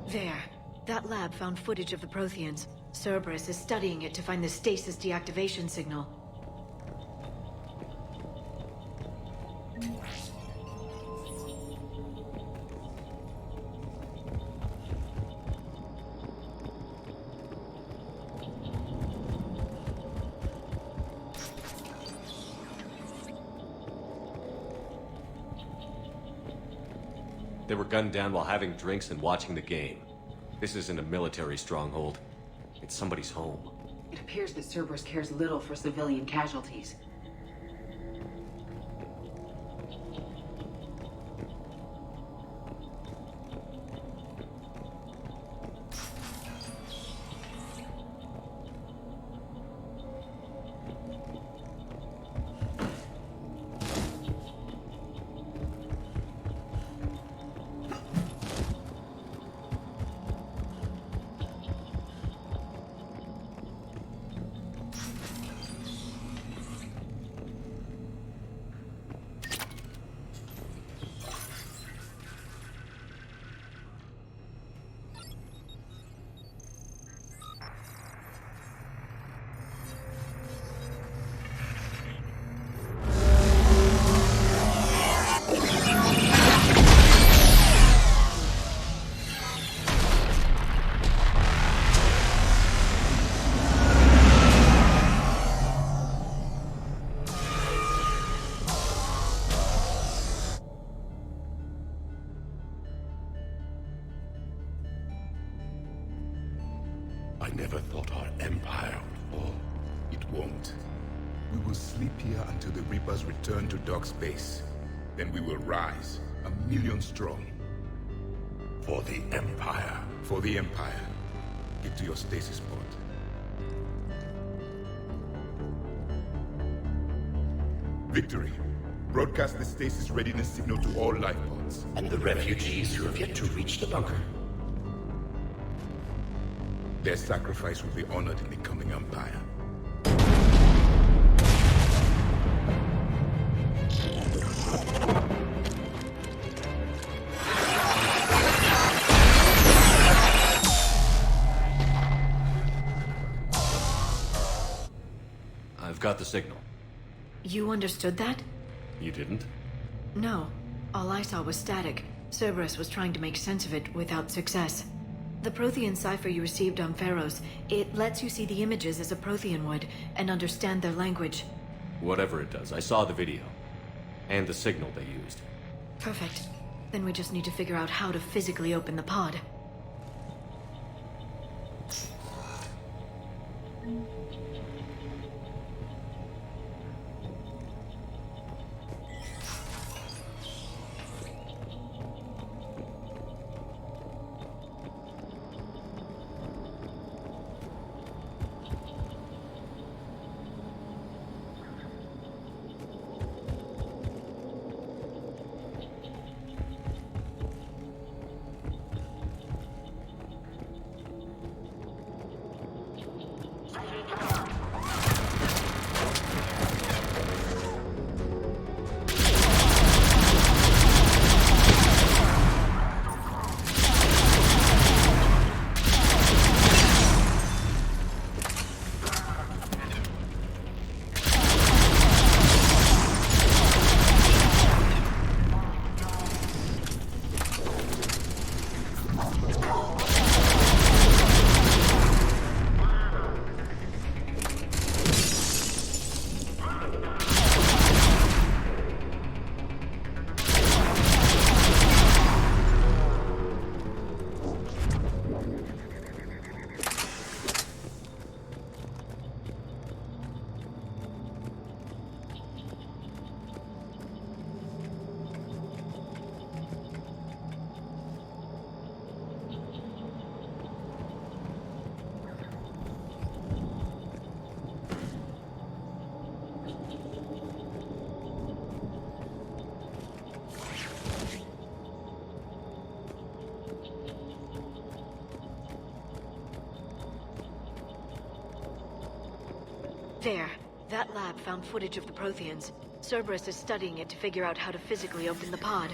There. That lab found footage of the Protheans. Cerberus is studying it to find the stasis deactivation signal. They were gunned down while having drinks and watching the game. This isn't a military stronghold. It's somebody's home. It appears that Cerberus cares little for civilian casualties. I never thought our empire would fall. It won't. We will sleep here until the Reapers return to Dock's base. Then we will rise, 1,000,000 strong. For the Empire. For the Empire. Get to your stasis pod. Victory. Broadcast the stasis readiness signal to all life pods. And the refugees who have yet to reach the bunker. Their sacrifice will be honored in the coming Empire. I've got the the signal. You understood that? You didn't? No. All I saw was static. Cerberus was trying to make sense of it without success. The Prothean cipher you received on Pharos, it lets you see the images as a Prothean would, and understand their language. Whatever it does, I saw the video. And the signal they used. Perfect. Then we just need to figure out how to physically open the pod. There. That lab found footage of the Protheans. Cerberus is studying it to figure out how to physically open the pod.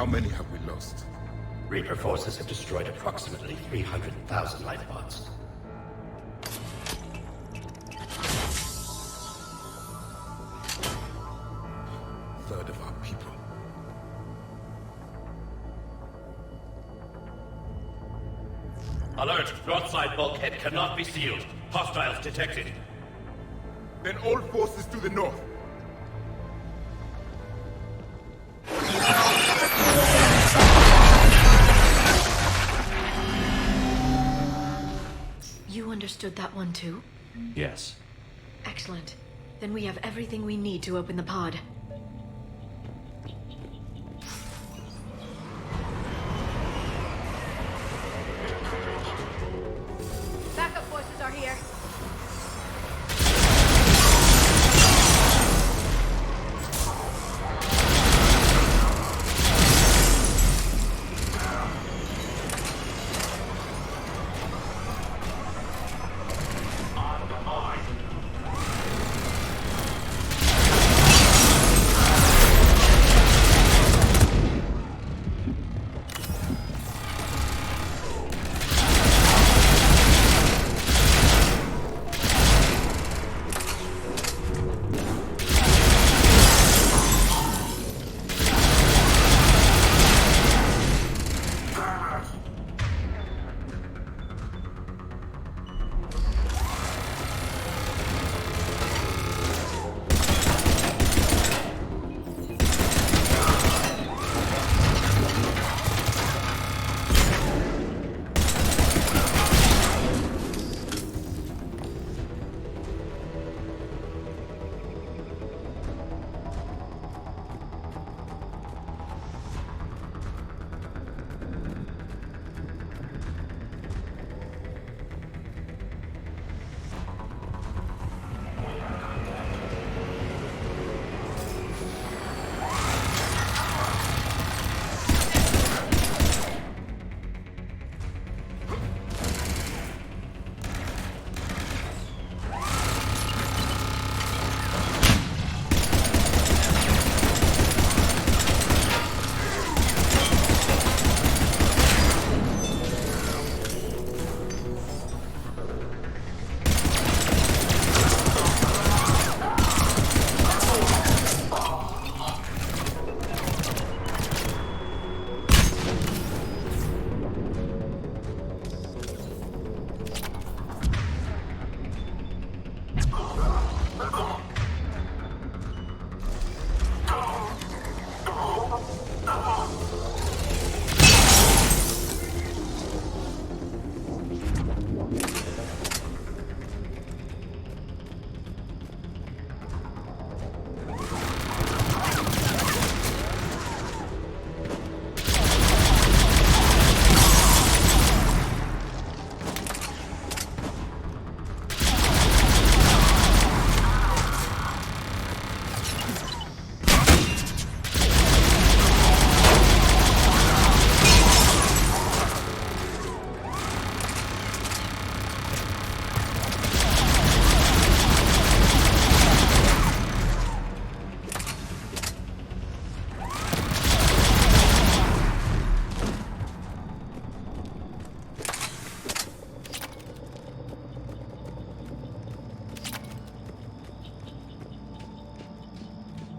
How many have we lost? Reaper forces have destroyed approximately 300,000 life pods. Third of our people. broadside bulkhead cannot be sealed. Hostiles detected. Then all forces to the north. You understood that one too? Yes. Excellent. Then we have everything we need to open the pod. Backup forces are here.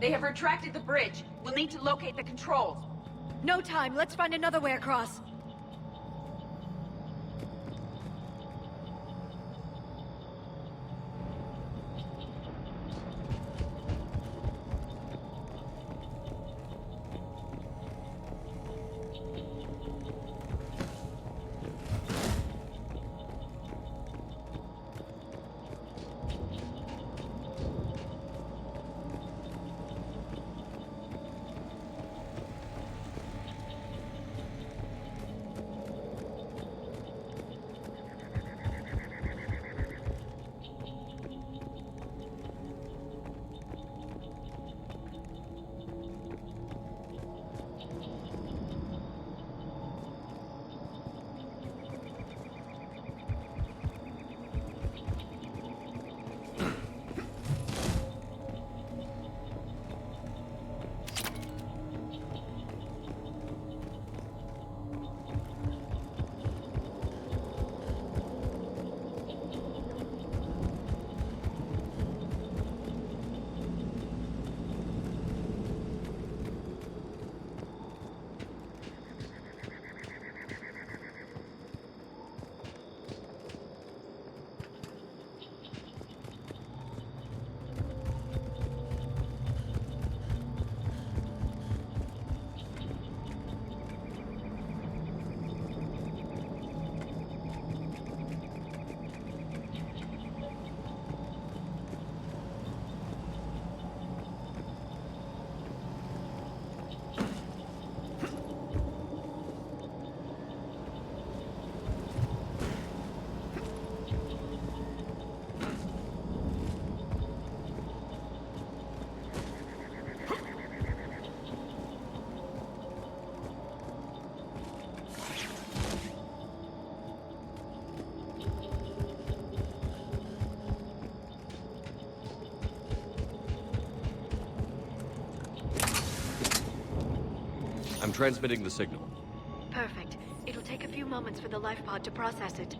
They have retracted the bridge. We'll need to locate the controls. No time. Let's find another way across. I'm transmitting the signal. Perfect. It'll take a few moments for the life pod to process it.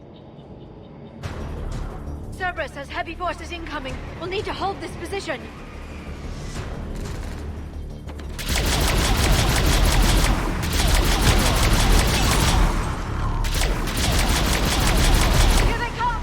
Cerberus has heavy forces incoming. We'll need to hold this position. Here they come!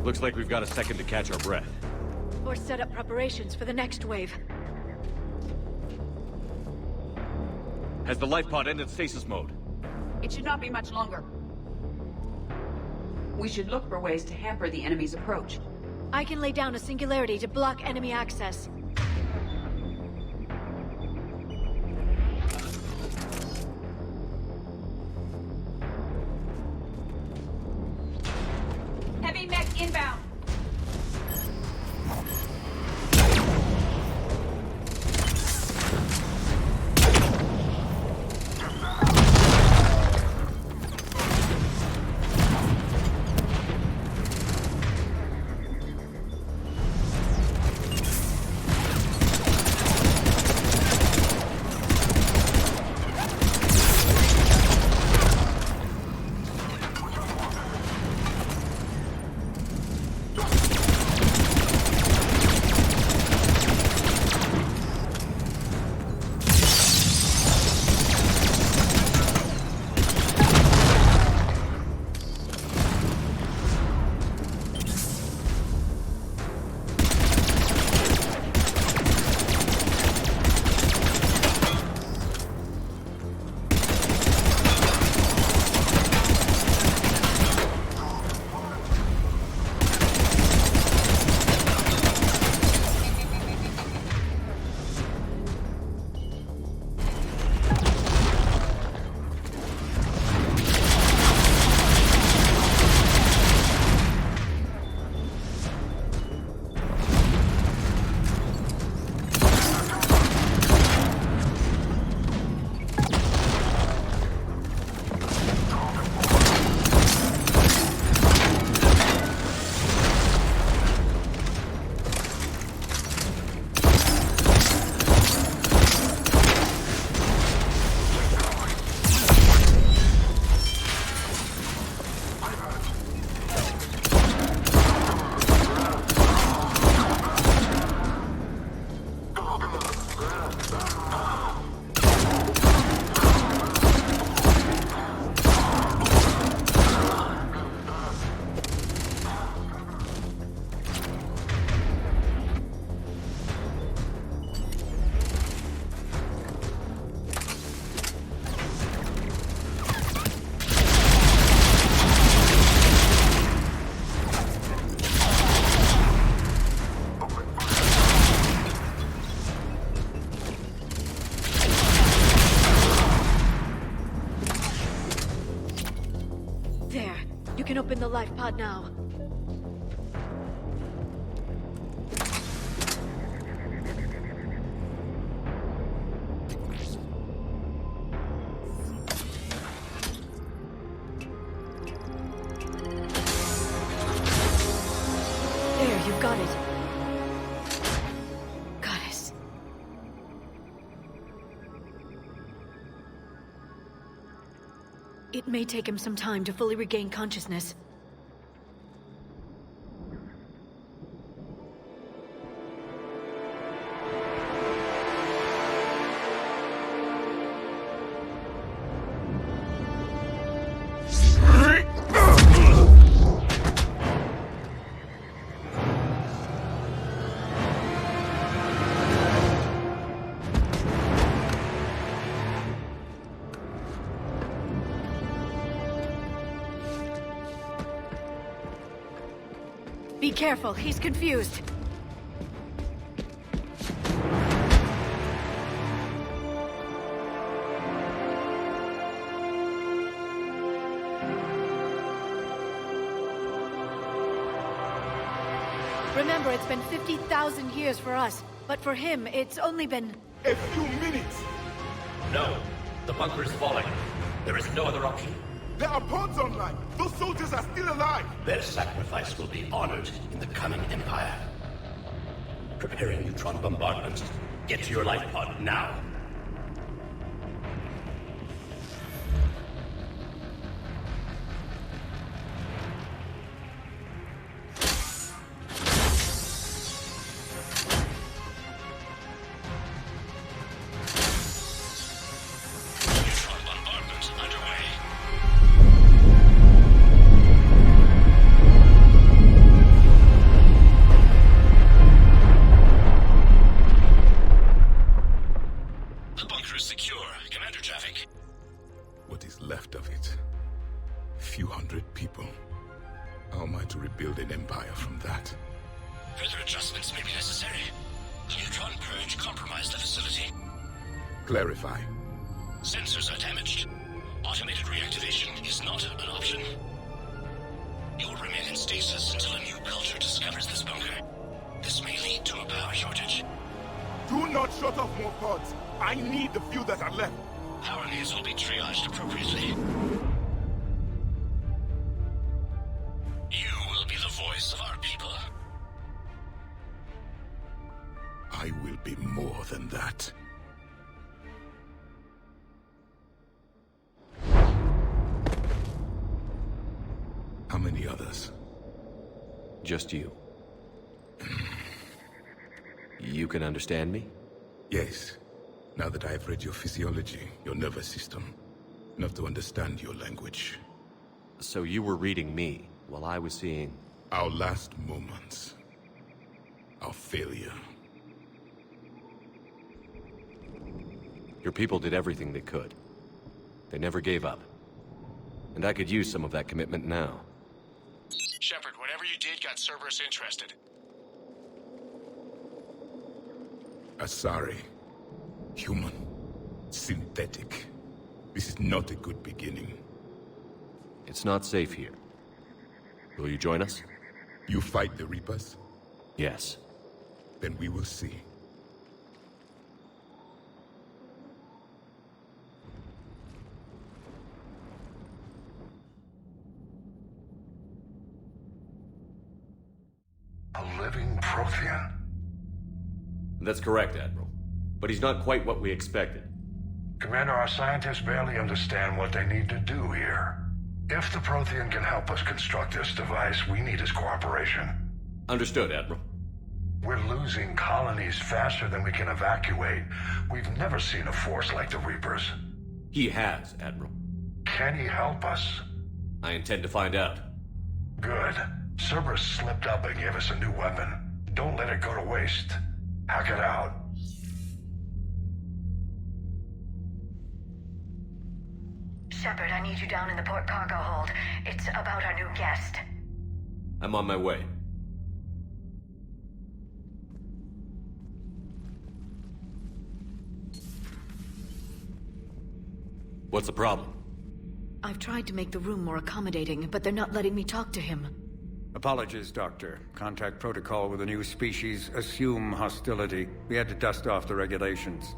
Looks like we've got a second to catch our breath. Or set up preparations for the next wave. Has the life pod ended stasis mode? It should not be much longer. We should look for ways to hamper the enemy's approach. I can lay down a singularity to block enemy access. Heavy mech inbound. You can open the life pod now. There, you've got it. Goddess. It may take him some time to fully regain consciousness. Be careful, he's confused. Remember, it's been 50,000 years for us, but for him, it's only been... A few minutes! No. The bunker is falling. There is no other option. There are pods online! Those soldiers are still alive! Their sacrifice will be honored in the coming Empire. Preparing neutron bombardment. Get to your life pod now. Clarify. Sensors are damaged. Automated reactivation is not an option. You'll remain in stasis until a new culture discovers this bunker. This may lead to a power shortage. Do not shut off more pods. I need the few that are left. Power needs will be triaged appropriately. You will be the voice of our people. I will be more than that. How many others? Just you. You can understand me? Yes. Now that I have read your physiology, your nervous system, enough to understand your language. So you were reading me, while I was seeing... Our last moments. Our failure. Your people did everything they could. They never gave up. And I could use some of that commitment now. Shepard, whatever you did got Cerberus interested. Asari. Human. Synthetic. This is not a good beginning. It's not safe here. Will you join us? You fight the Reapers? Yes. Then we will see. A living Prothean? That's correct, Admiral. But he's not quite what we expected. Commander, our scientists barely understand what they need to do here. If the Prothean can help us construct this device, we need his cooperation. Understood, Admiral. We're losing colonies faster than we can evacuate. We've never seen a force like the Reapers. He has, Admiral. Can he help us? I intend to find out. Good. Cerberus slipped up and gave us a new weapon. Don't let it go to waste. Hack it out. Shepard, I need you down in the port cargo hold. It's about our new guest. I'm on my way. What's the problem? I've tried to make the room more accommodating, but they're not letting me talk to him. Apologies, Doctor. Contact protocol with a new species. Assume hostility. We had to dust off the regulations.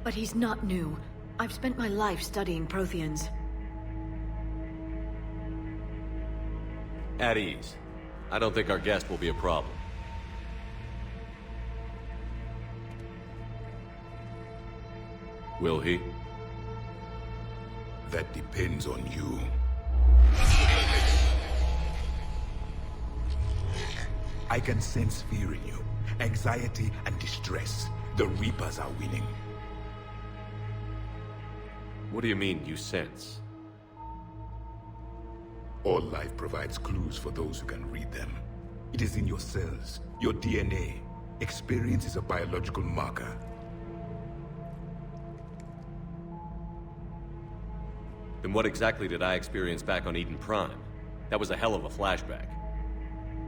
But he's not new. I've spent my life studying Protheans. At ease. I don't think our guest will be a problem. Will he? That depends on you. I can sense fear in you. Anxiety and distress. The Reapers are winning. What do you mean, you sense? All life provides clues for those who can read them. It is in your cells, your DNA. Experience is a biological marker. Then what exactly did I experience back on Eden Prime? That was a hell of a flashback.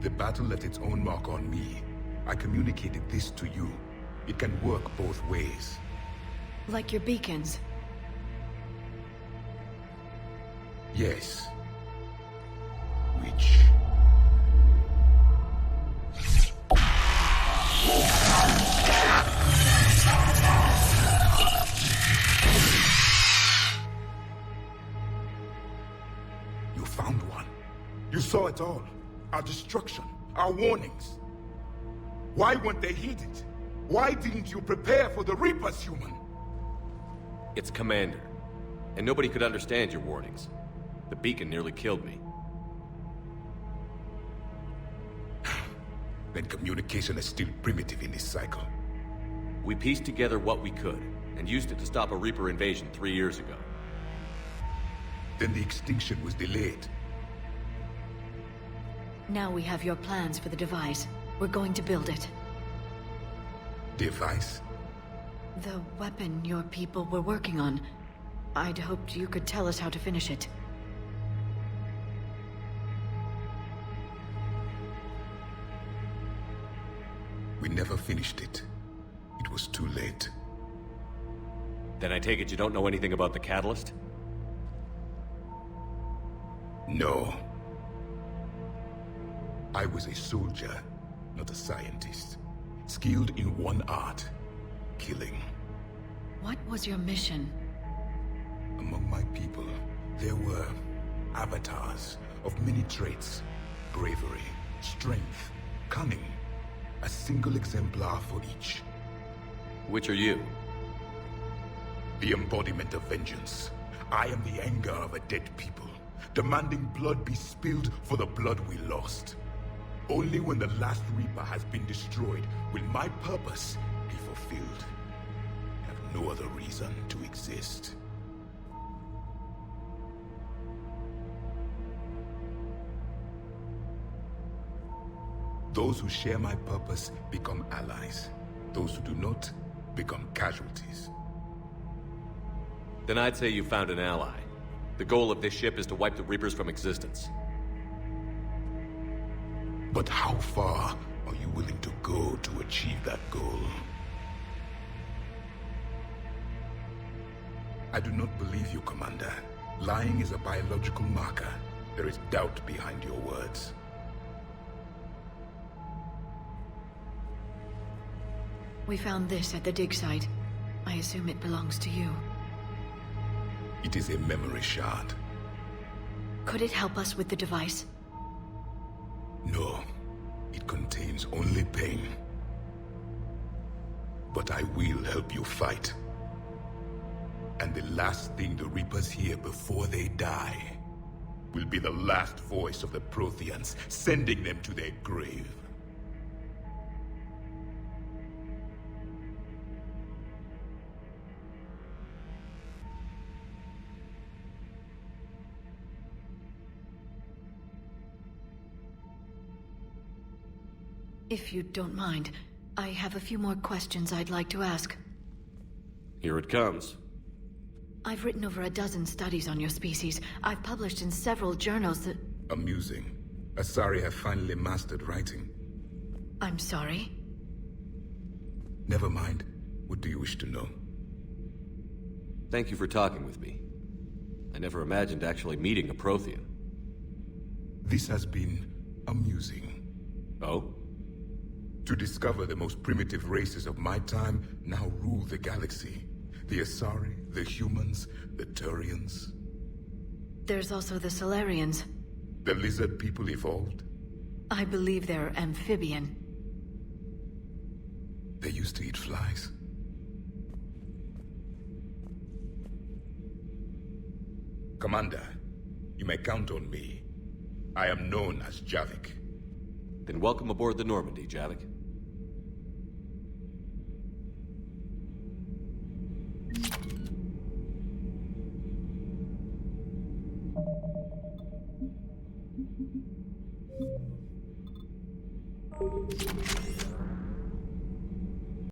The battle left its own mark on me. I communicated this to you. It can work both ways. Like your beacons. Yes. Which... You found one. You saw it all. Our destruction. Our warnings. Why weren't they heeded? Why didn't you prepare for the Reapers, human? It's Commander. And nobody could understand your warnings. The beacon nearly killed me. Then communication is still primitive in this cycle. We pieced together what we could, and used it to stop a Reaper invasion 3 years ago. Then the extinction was delayed. Now we have your plans for the device. We're going to build it. Device? The weapon your people were working on. I'd hoped you could tell us how to finish it. We never finished it. It was too late. Then I take it you don't know anything about the catalyst? No. I was a soldier, not a scientist. Skilled in one art, killing. What was your mission? Among my people, there were avatars of many traits. Bravery, strength, cunning. A single exemplar for each. Which are you? The embodiment of vengeance. I am the anger of a dead people, demanding blood be spilled for the blood we lost. Only when the last Reaper has been destroyed will my purpose be fulfilled. I have no other reason to exist. Those who share my purpose become allies. Those who do not become casualties. Then I'd say you found an ally. The goal of this ship is to wipe the Reapers from existence. But how far are you willing to go to achieve that goal? I do not believe you, Commander. Lying is a biological marker. There is doubt behind your words. We found this at the dig site. I assume it belongs to you. It is a memory shard. Could it help us with the device? No. It contains only pain. But I will help you fight. And the last thing the Reapers hear before they die will be the last voice of the Protheans, sending them to their grave. If you don't mind, I have a few more questions I'd like to ask. Here it comes. I've written over a dozen studies on your species. I've published in several journals that... Amusing. Asari have finally mastered writing. I'm sorry? Never mind. What do you wish to know? Thank you for talking with me. I never imagined actually meeting a Prothean. This has been amusing. Oh? To discover the most primitive races of my time now rule the galaxy. The Asari, the humans, the Turians. There's also the Solarians. The lizard people evolved? I believe they're amphibian. They used to eat flies. Commander, you may count on me. I am known as Javik. Then welcome aboard the Normandy, Javik.